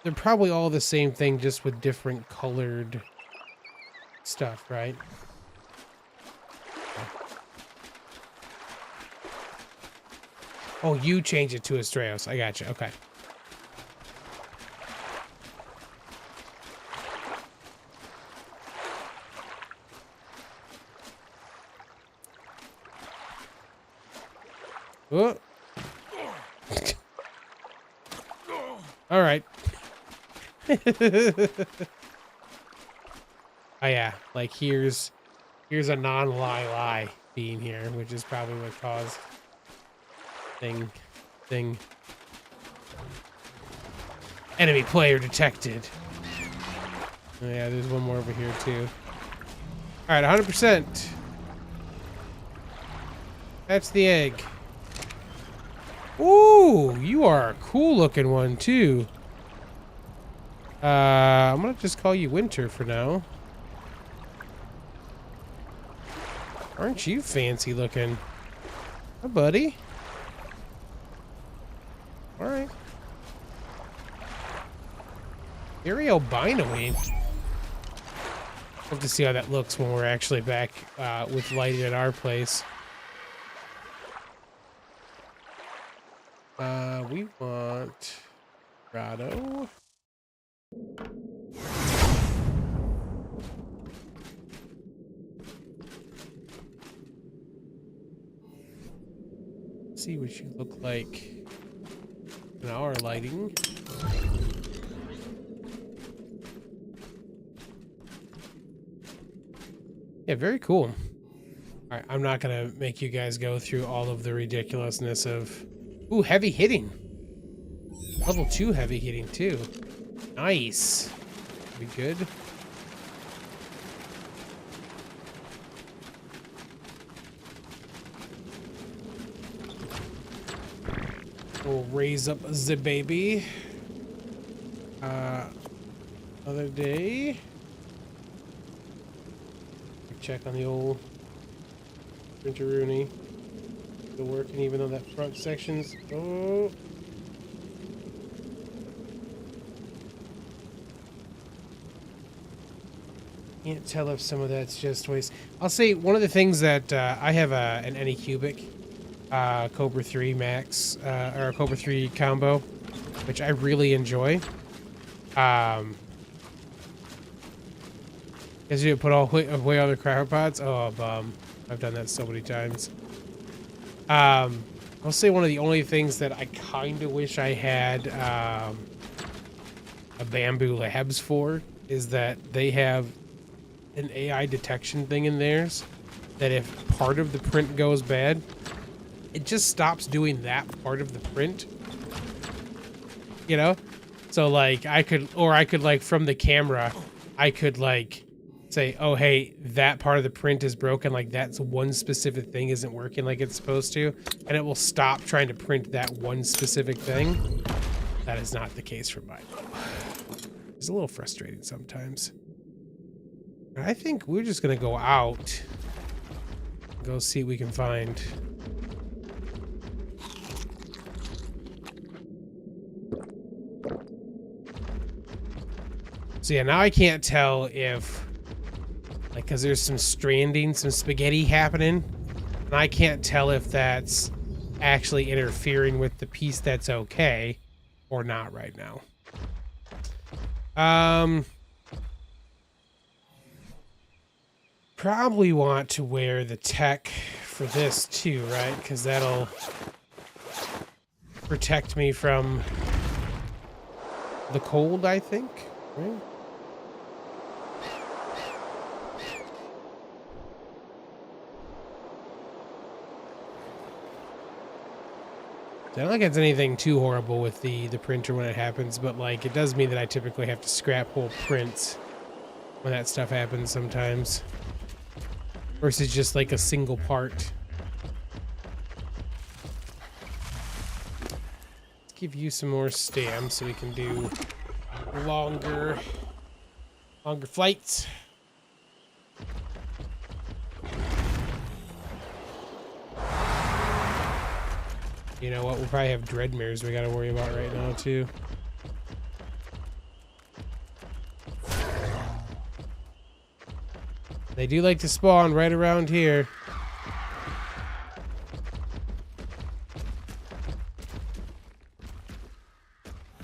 They're probably all the same thing, just with different colored stuff, right? Oh, you change it to Astraeus. I got you. Okay. Oh. All right. Oh yeah, like here's a non-lie being here, which is probably what caused thing. Enemy player detected. Oh yeah, there's one more over here too. All right, 100%. That's the egg. Ooh, you are a cool looking one too. I'm gonna just call you Winter for now. Aren't you fancy looking? Hi, buddy. All right. Very albino-y. Hope to see how that looks when we're actually back with lighting at our place. We want Grotto. See what you look like in our lighting. Yeah, very cool. All right, I'm not gonna make you guys go through all of the ridiculousness of... Ooh, heavy hitting. Level 2 heavy hitting too. Nice. Be good. We'll raise up the baby. Other day. Check on the old Printer-Rooney. Still working even though that front section's... Oh. Can't tell if some of that's just waste. I'll say one of the things that I have an Anycubic Cobra 3 Max or a Cobra 3 combo, which I really enjoy. Because you put away all the cryopods. Oh, bum. I've done that so many times. I'll say one of the only things that I kind of wish I had a Bamboo Labs for is that they have an AI detection thing in theirs that if part of the print goes bad, it just stops doing that part of the print. You know? So like I could like from the camera, I could like say, oh hey, that part of the print is broken, like that's one specific thing isn't working like it's supposed to, and it will stop trying to print that one specific thing. That is not the case for mine. It's a little frustrating sometimes. I think we're just gonna go out, go see what we can find. So yeah, now I can't tell if, like, because there's some stranding, some spaghetti happening, and I can't tell if that's actually interfering with the piece that's okay or not right now. Probably want to wear the tech for this too, right? Because that'll protect me from the cold, I think, right? I don't think it's anything too horrible with the printer when it happens, but like it does mean that I typically have to scrap whole prints when that stuff happens sometimes, versus just like a single part. Let's give you some more stamps so we can do longer flights. You know what? We'll probably have dreadmares we gotta worry about right now, too. They do like to spawn right around here.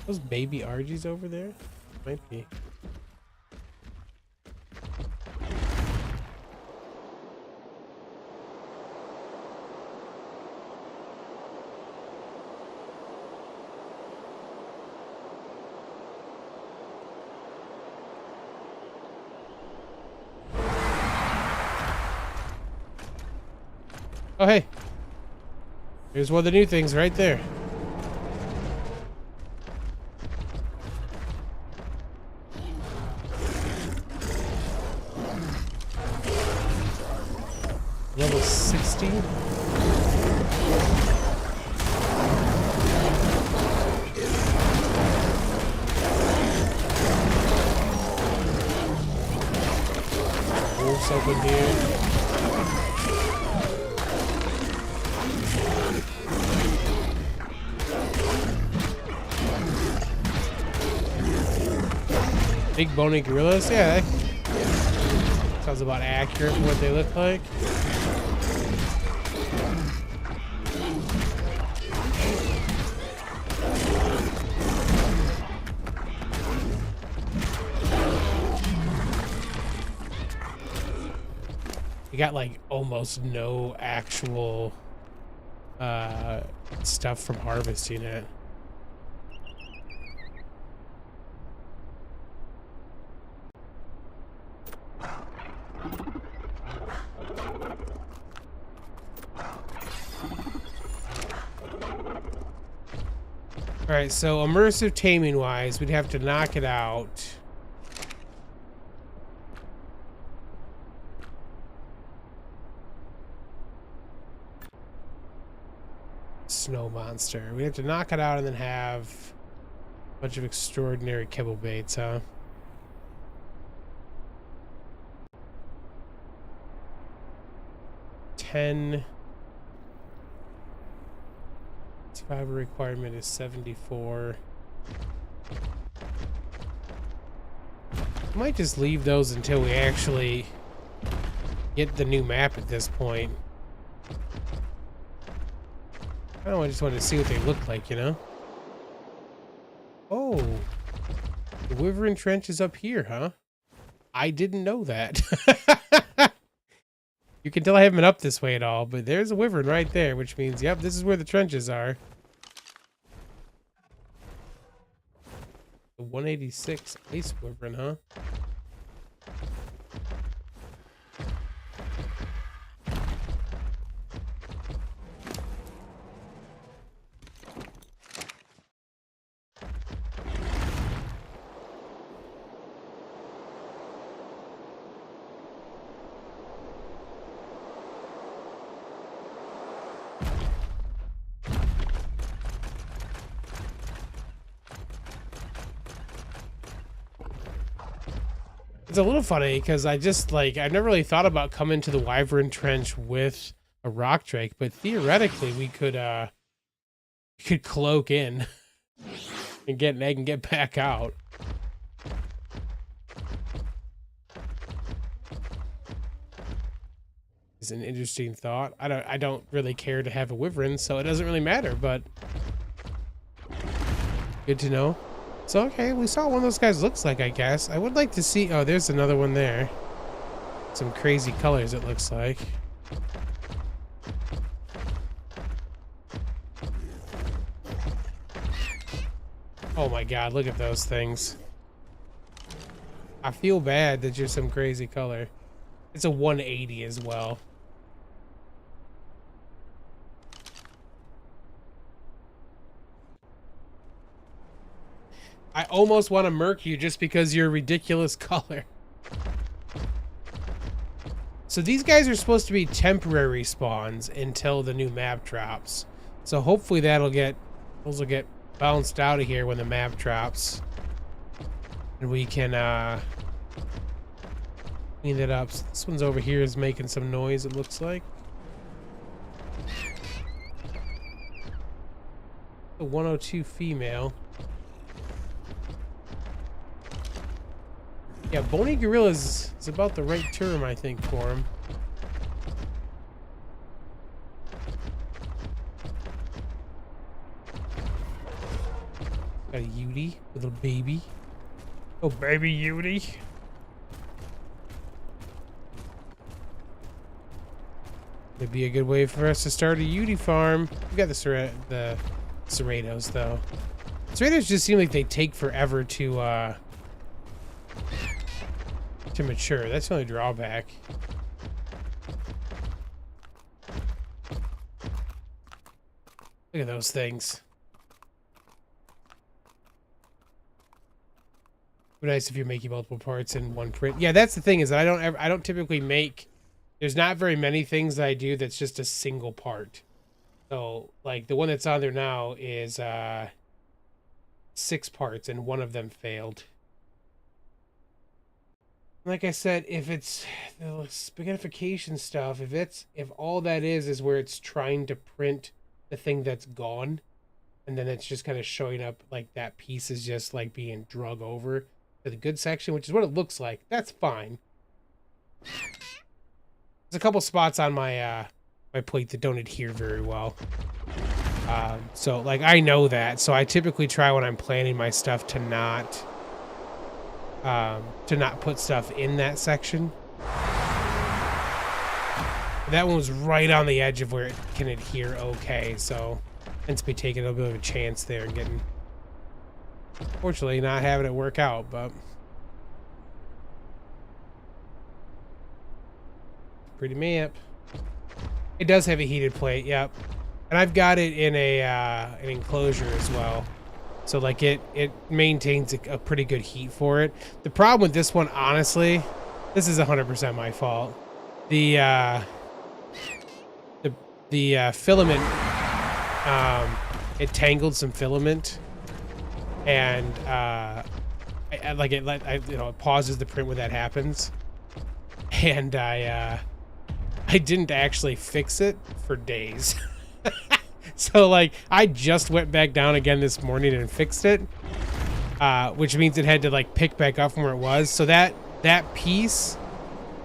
Those baby Argies over there? Might be. Oh, hey. Here's one of the new things right there. Level 60. Wolves over here. Big bony gorillas? Yeah, that sounds about accurate for what they look like. You got like almost no actual stuff from harvesting it. Alright, so immersive taming wise, we'd have to knock it out. Snow monster. We have to knock it out and then have a bunch of extraordinary kibble baits, huh? Survivor requirement is 74. Might just leave those until we actually get the new map at this point. I don't know, I just wanted to see what they look like, you know? Oh, the Wyvern Trench is up here, huh? I didn't know that. You can tell I haven't been up this way at all, but there's a Wyvern right there, which means, yep, this is where the trenches are. The 186 Ice Wyvern, huh? It's a little funny because I just like I've never really thought about coming to the Wyvern Trench with a rock drake, but theoretically we could cloak in and get an egg and get back out. is an interesting thought. I don't really care to have a wyvern, so it doesn't really matter, but good to know. So, okay, we saw what one of those guys looks like, I guess. I would like to see... Oh, there's another one there. Some crazy colors, it looks like. Oh my god, look at those things. I feel bad that you're some crazy color. It's a 180 as well. I almost want to murk you just because you're a ridiculous color. So these guys are supposed to be temporary spawns until the new map drops. So hopefully those will get bounced out of here when the map drops. And we can clean it up. So this one's over here is making some noise, it looks like. The 102 female. Yeah, bony gorillas is about the right term, I think, for him. Got a Yudi, a little baby. Oh, baby Yudi. It'd be a good way for us to start a Yudi farm. We got the Serratos, though. Serratos just seem like they take forever to mature. That's the only drawback. Look at those things. It'd be nice if you're making multiple parts in one print. Yeah, that's the thing, is that I don't typically make... There's not very many things that I do that's just a single part. So, like, the one that's on there now is 6 parts, and one of them failed. Like I said, if it's the spaghettification stuff, if all that is where it's trying to print the thing that's gone, and then it's just kind of showing up like that piece is just like being drug over to the good section, which is what it looks like, that's fine. There's a couple spots on my my plate that don't adhere very well. So like I know that, so I typically try when I'm planning my stuff to not put stuff in that section. That one was right on the edge of where it can adhere okay, so hence me taking a little bit of a chance there and getting, fortunately not having it work out, but pretty map. It does have a heated plate, yep. And I've got it in a an enclosure as well. So like it maintains a pretty good heat for it. The problem with this one, honestly, this is 100% my fault. The filament, it tangled some filament, and it pauses the print when that happens, and I didn't actually fix it for days. So like I just went back down again this morning and fixed it, which means it had to like pick back up from where it was. So that piece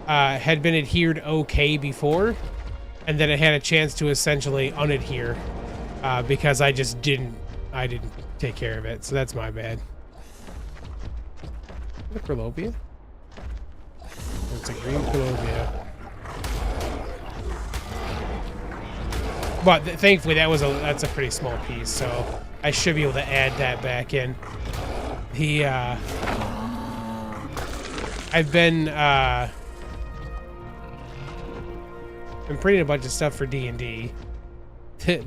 had been adhered okay before, and then it had a chance to essentially unadhere because I didn't take care of it. So that's my bad. The Prolobia? It's a green Prolobia. But thankfully that's a pretty small piece, so I should be able to add that back in. I've been printing a bunch of stuff for D&D.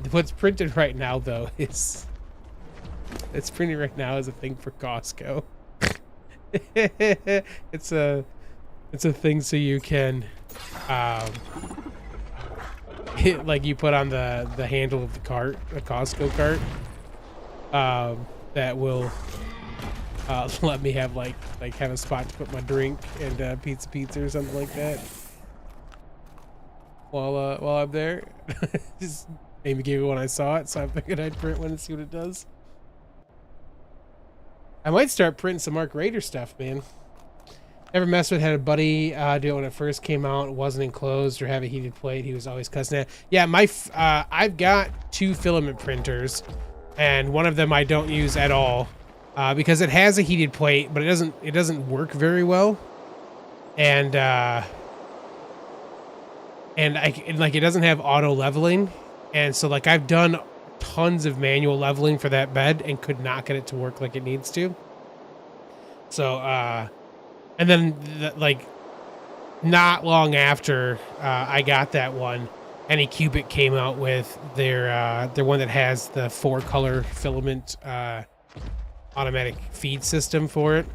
What's printed right now though is it's printing right now is a thing for Costco. It's a thing so you can like you put on the handle of the cart, a Costco cart, that will let me have like have a spot to put my drink and pizza or something like that while I'm there. Just maybe gave it when I saw it, so I figured I'd print one and see what it does. I might start printing some ARK Raider stuff, man. Never messed with. Had a buddy do it when it first came out. It wasn't enclosed or have a heated plate. He was always cussing it. Yeah, I've got 2 filament printers, and one of them I don't use at all because it has a heated plate, but it doesn't work very well, and like it doesn't have auto leveling, and so like I've done tons of manual leveling for that bed and could not get it to work like it needs to. So and then like not long after I got that one, AnyCubic came out with their one that has the 4-color filament automatic feed system for it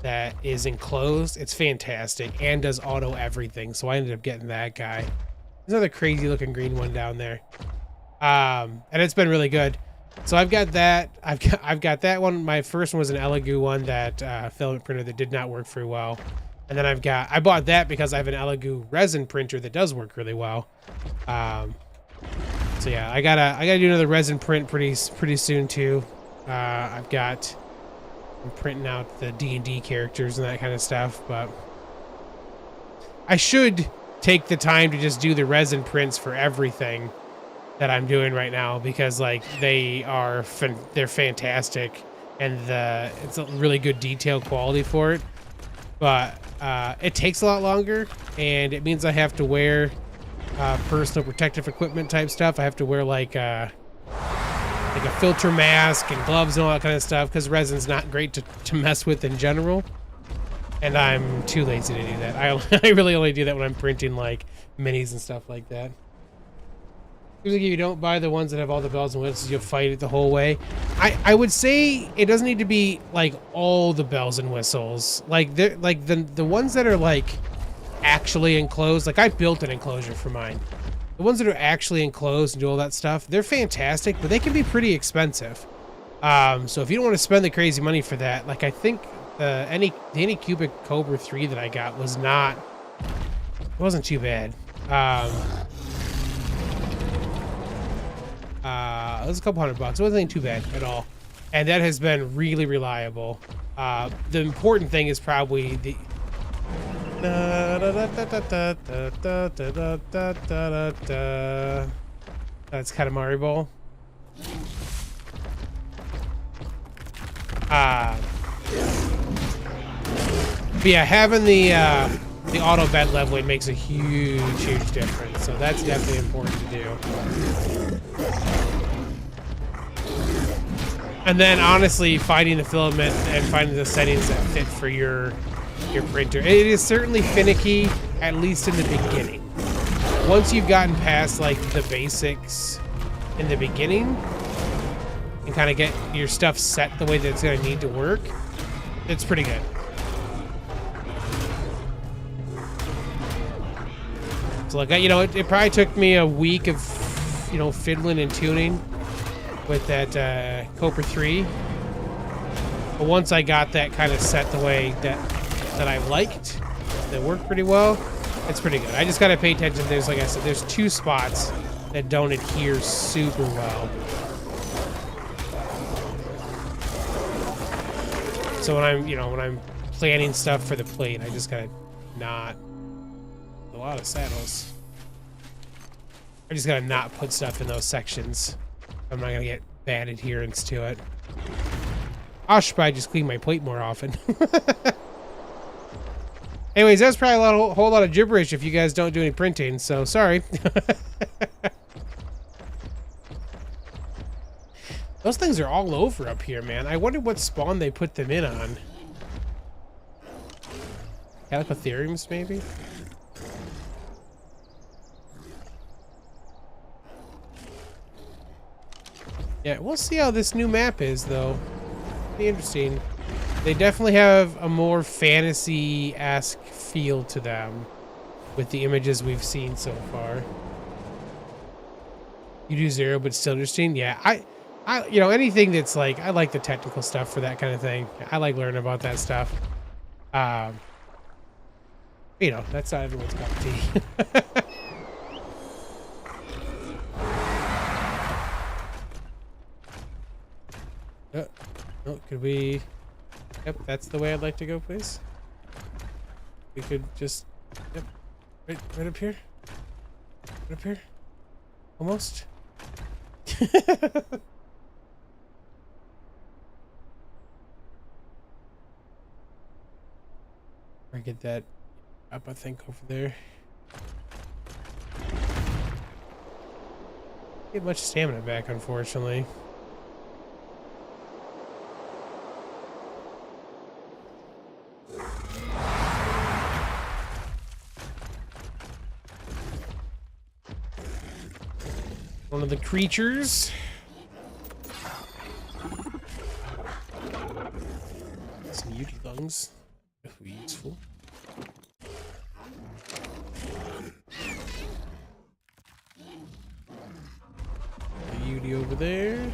that is enclosed. It's fantastic and does auto everything. So I ended up getting that guy. There's another crazy looking green one down there. And it's been really good. So I've got that. I've got that one. My first one was an Elegoo one, that filament printer that did not work very well. And then I bought that because I have an Elegoo resin printer that does work really well. So yeah, I gotta do another resin print pretty soon too. I'm printing out the D&D characters and that kind of stuff, but I should take the time to just do the resin prints for everything that I'm doing right now, because like they're fantastic, and it's a really good detail quality for it, but it takes a lot longer, and it means I have to wear personal protective equipment type stuff. I have to wear like a filter mask and gloves and all that kind of stuff, because resin's not great to mess with in general, and I'm too lazy to do that. I really only do that when I'm printing like minis and stuff like that. Usually if you don't buy the ones that have all the bells and whistles, you'll fight it the whole way. I would say it doesn't need to be like all the bells and whistles. Like the ones that are like actually enclosed, like I built an enclosure for mine. The ones that are actually enclosed and do all that stuff, they're fantastic, but they can be pretty expensive. So if you don't want to spend the crazy money for that, like I think the AnyCubic Cobra 3 that I got wasn't too bad. It was a couple $100. It wasn't too bad at all, and that has been really reliable. The important thing is probably the that's kind of Mario Ball. But yeah, having the auto bed leveling makes a huge difference. So that's definitely important to do. And then honestly, finding the filament and finding the settings that fit for your printer. It is certainly finicky, at least in the beginning. Once you've gotten past like the basics in the beginning and kind of get your stuff set the way that it's going to need to work, it's pretty good. So like, it probably took me a week of, fiddling and tuning with that Cobra 3. But once I got that kind of set the way that I liked, that worked pretty well, it's pretty good. I just got to pay attention. There's, like I said, there's 2 spots that don't adhere super well. So when I'm planning stuff for the plate, I just gotta not a lot of saddles. I just gotta not put stuff in those sections. I'm not gonna get bad adherence to it. I should probably just clean my plate more often. Anyways, that's probably a whole lot of gibberish if you guys don't do any printing, so sorry. Those things are all over up here, man. I wonder what spawn they put them in on. Calicotheriums, maybe? Yeah, we'll see how this new map is, though. Be interesting. They definitely have a more fantasy-esque feel to them with the images we've seen so far. You do 0, but still interesting? Yeah, I anything that's like, I like the technical stuff for that kind of thing. I like learning about that stuff. That's not everyone's cup of tea. Oh, could we... Yep, that's the way I'd like to go, please. We could just, yep, right up here. Right up here. Almost. Or get that up, I think, over there. Get much stamina back, unfortunately. One of the creatures. Some beauty lungs. If we useful. The beauty over there.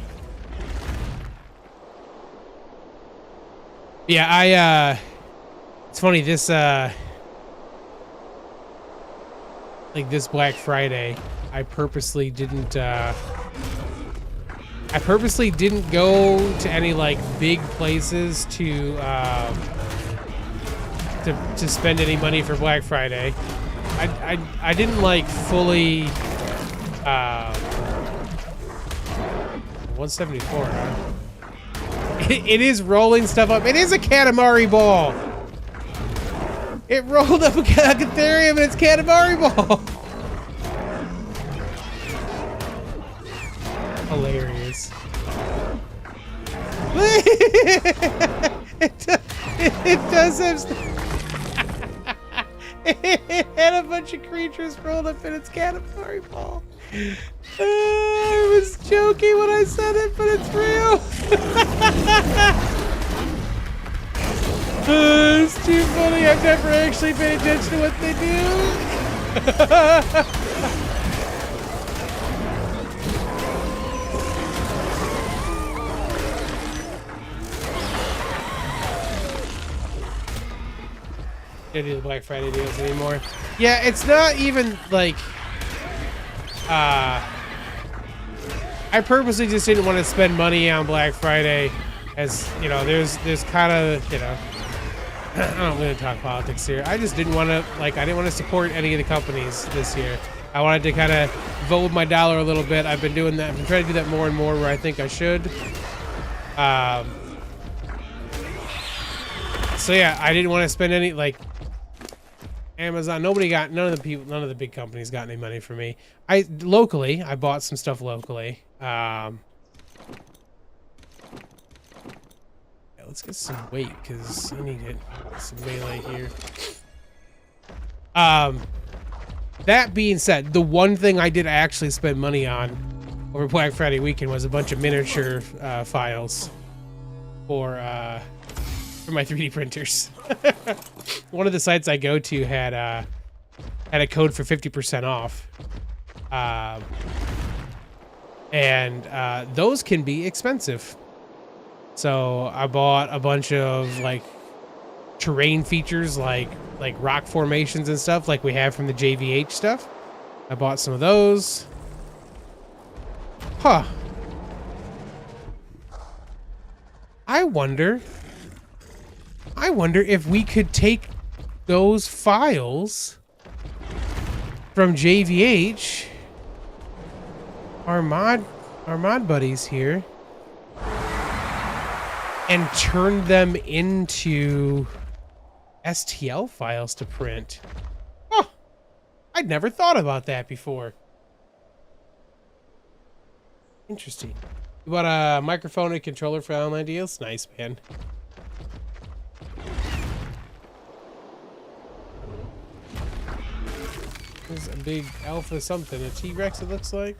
Yeah, it's funny, this like this Black Friday, I purposely didn't go to any like big places to spend any money for Black Friday. I didn't like fully 174, huh? It is rolling stuff up. It is a Katamari ball. It rolled up a Catherium and it's Katamari ball. Hilarious. It does have it had a bunch of creatures rolled up in its Katamari ball. I was joking when I said it, but it's real. It's too funny. I've never actually paid attention to what they do. Can't do the Black Friday deals anymore. Yeah, it's not even like I purposely just didn't want to spend money on Black Friday, as you know, there's kind of, you know, I'm going to talk politics here. I just didn't want to, like, I didn't want to support any of the companies this year. I wanted to kind of vote with my dollar a little bit. I've been doing that. I've been trying to do that more and more where I think I should. So yeah, I didn't want to spend any, like, Amazon, none of the big companies got any money from me. I bought some stuff locally. Yeah, let's get some weight because I need it. Some melee here. That being said, the one thing I did actually spend money on over Black Friday weekend was a bunch of miniature files for my 3D printers. One of the sites I go to had a code for 50% off. And those can be expensive. So I bought a bunch of like terrain features like rock formations and stuff like we have from the JVH stuff. I bought some of those. Huh. I wonder if we could take those files from JVH, our mod buddies here, and turn them into STL files to print. Oh, I'd never thought about that before. Interesting. You bought a microphone and controller for online deals? Nice, man. There's a big alpha something, a T-Rex it looks like.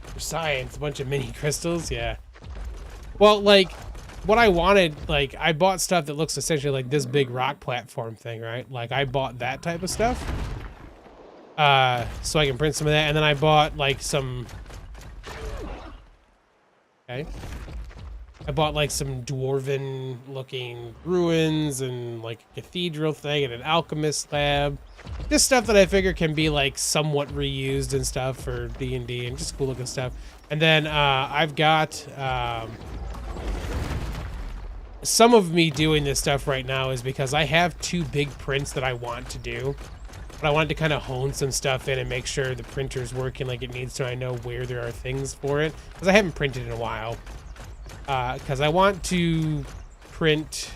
For science, a bunch of mini crystals, yeah. Well, like, what I wanted, like, I bought stuff that looks essentially like this big rock platform thing, right? Like, I bought that type of stuff. So I can print some of that. And then I bought, like, some... Okay. I bought like some dwarven looking ruins and like a cathedral thing and an alchemist lab. Just stuff that I figure can be like somewhat reused and stuff for D&D and just cool looking stuff. And then I've got some of me doing this stuff right now is because I have 2 big prints that I want to do. But I wanted to kind of hone some stuff in and make sure the printer's working like it needs to. I know where there are things for it because I haven't printed in a while. Because I want to print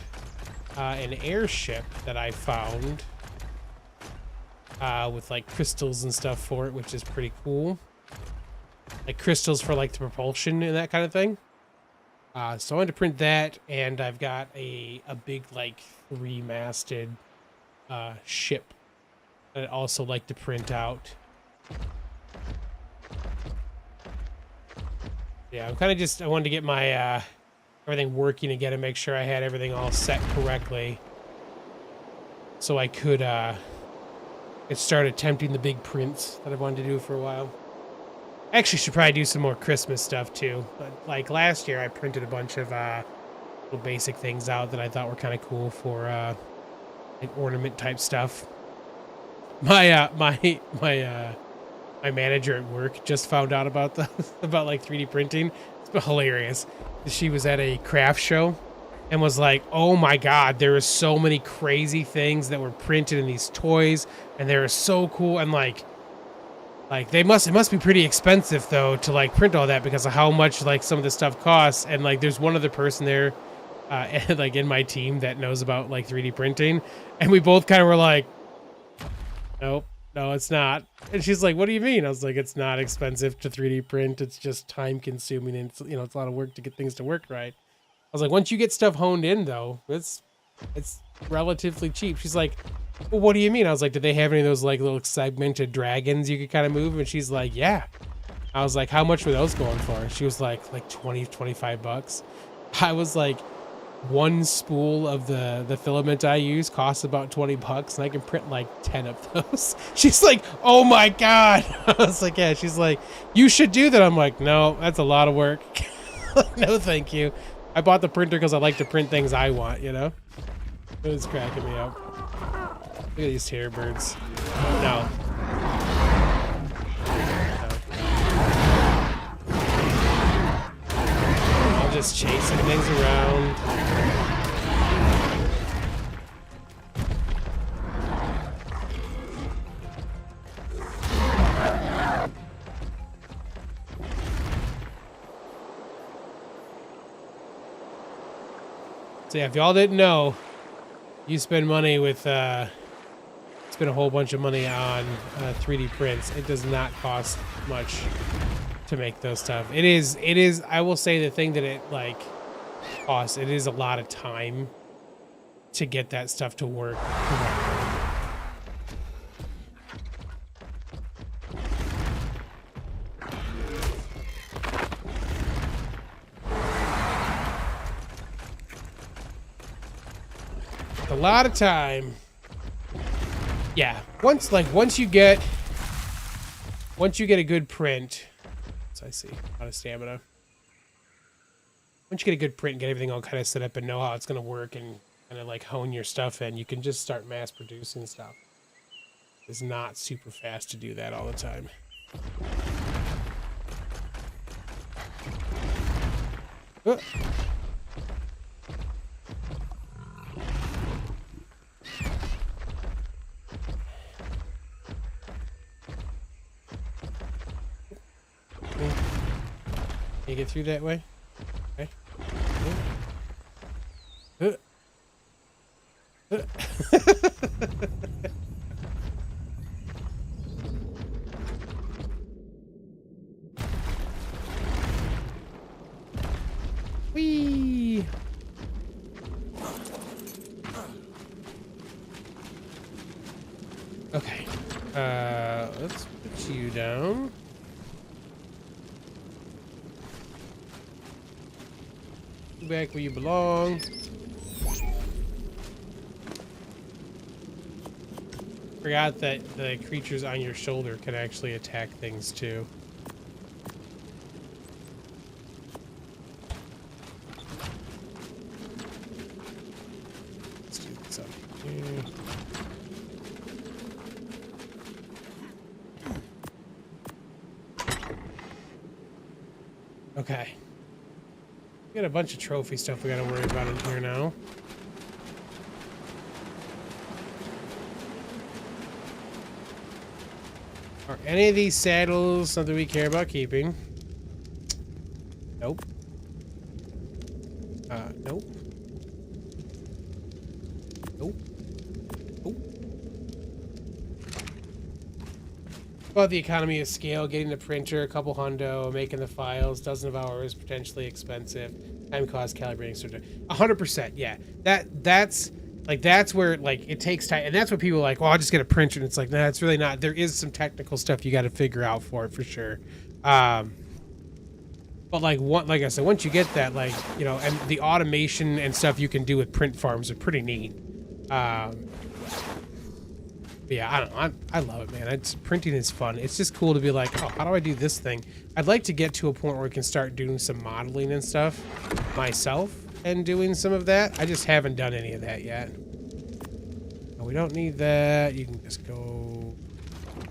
an airship that I found with like crystals and stuff for it, which is pretty cool. Like crystals for like the propulsion and that kind of thing. So I wanted to print that, and I've got a big like 3-masted ship that I'd also like to print out. Yeah, I'm kind of just, I wanted to get my everything working again and make sure I had everything all set correctly so I could start attempting the big prints that I've wanted to do for a while. I actually should probably do some more Christmas stuff too. But like last year I printed a bunch of little basic things out that I thought were kind of cool for like ornament type stuff. My manager at work just found out about about like 3D printing. It's hilarious. She was at a craft show and was like, "Oh my God, there are so many crazy things that were printed in these toys, and they're so cool." And like it must be pretty expensive though to like print all that because of how much like some of this stuff costs. And like, there's one other person there, like in my team that knows about like 3D printing, and we both kind of were like, "Nope. No, it's not." And she's like, "What do you mean?" I was like, "It's not expensive to 3D print. It's just time consuming, and it's, you know, it's a lot of work to get things to work right." I was like, "Once you get stuff honed in though, it's relatively cheap." She's like, "Well, what do you mean?" I was like, "Do they have any of those like little segmented dragons you could kind of move?" And she's like, "Yeah." I was like, "How much were those going for?" She was like 20, 25 bucks. I was like, one spool of the filament I use costs about 20 bucks, and I can print like 10 of those. She's like, "Oh my God." I was like, "Yeah." She's like, "You should do that." I'm like, "No, that's a lot of work." No, thank you. I bought the printer because I like to print things I want, you know? It was cracking me up. Look at these terror birds. No. I'm just chasing things around. So yeah, if y'all didn't know, you spend money with spend a whole bunch of money on 3D prints. It does not cost much to make those stuff. It is I will say the thing that it like costs, it is a lot of time to get that stuff to work correctly. A lot of time. Yeah, once you get a good print, so I see a lot of stamina. Once you get a good print and get everything all kind of set up and know how it's gonna work and kind of like hone your stuff in, you can just start mass producing stuff. It's not super fast to do that all the time. Can you get through that way? Okay. Whee! Okay. Let's put you down. Back where you belong. Forgot that the creatures on your shoulder can actually attack things too. Okay. We got a bunch of trophy stuff we gotta worry about in here now. Are any of these saddles something we care about keeping? Nope. Nope. Nope. Nope. Well, the economy of scale, getting the printer, a couple hundo, making the files, dozen of hours, potentially expensive, time cost, calibrating, sort of 100%. Yeah, that's where like it takes time, and that's what people are like. Well, I'll just get a printer, and it's like, nah, it's really not. There is some technical stuff you got to figure out for it for sure. But like I said, once you get that, like, you know, and the automation and stuff you can do with print farms are pretty neat. Yeah, I don't know. I love it, man. Printing is fun. It's just cool to be like, oh, how do I do this thing? I'd like to get to a point where we can start doing some modeling and stuff myself and doing some of that. I just haven't done any of that yet. No, we don't need that. You can just go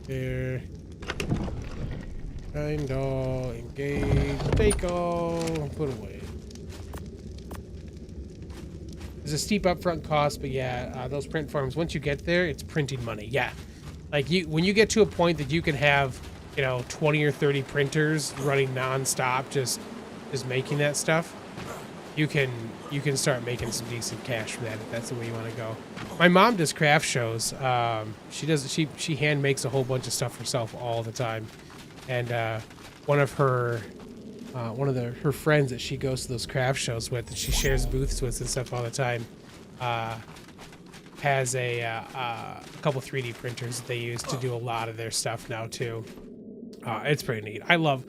there. Find all, engage, take all, put away. There's a steep upfront cost, but yeah, those print farms, once you get there, it's printing money. Yeah. Like when you get to a point that you can have, you know, 20 or 30 printers running nonstop, just making that stuff, you can start making some decent cash from that if that's the way you want to go. My mom does craft shows. She hand makes a whole bunch of stuff herself all the time. And one of her friends that she goes to those craft shows with, and she shares booths with and stuff all the time, has a couple 3D printers that they use to do a lot of their stuff now too. It's pretty neat. I love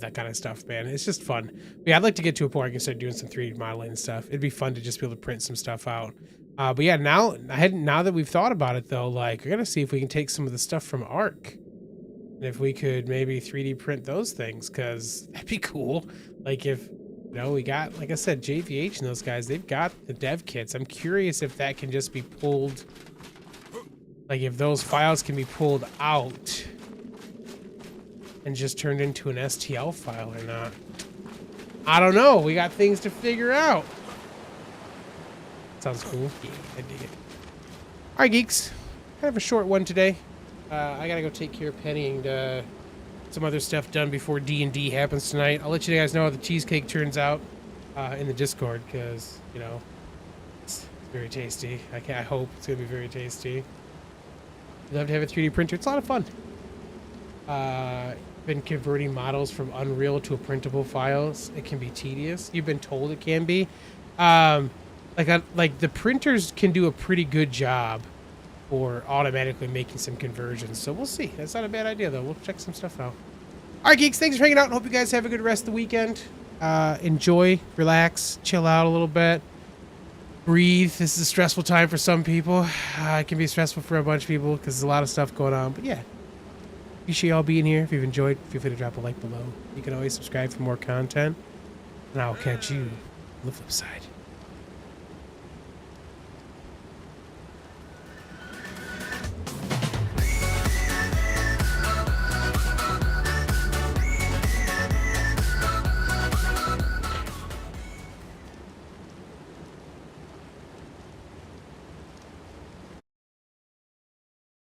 that kind of stuff, man. It's just fun. But yeah, I'd like to get to a point where I can start doing some 3D modeling and stuff. It'd be fun to just be able to print some stuff out. But yeah, now that we've thought about it though, like we're gonna see if we can take some of the stuff from ARK. And if we could maybe 3D print those things, because that'd be cool. Like if, you know, we got, like I said, JVH and those guys, they've got the dev kits. I'm curious if that can just be pulled, like if those files can be pulled out and just turned into an STL file or not. I don't know. We got things to figure out. Sounds cool. Yeah, I dig it. All right, geeks. Kind of a short one today. I gotta go take care of Penny and some other stuff done before D&D happens tonight. I'll let you guys know how the cheesecake turns out in the Discord, because, you know, it's very tasty. I hope it's gonna be very tasty. Love to have a 3D printer. It's a lot of fun. Been converting models from Unreal to a printable files. It can be tedious. You've been told it can be. Like the printers can do a pretty good job or automatically making some conversions. So we'll see. That's not a bad idea, though. We'll check some stuff out. All right, geeks, thanks for hanging out. Hope you guys have a good rest of the weekend. Enjoy, relax, chill out a little bit. Breathe. This is a stressful time for some people. It can be stressful for a bunch of people because there's a lot of stuff going on. But yeah, appreciate y'all being here. If you've enjoyed, feel free to drop a like below. You can always subscribe for more content. And I'll catch you on the flip side.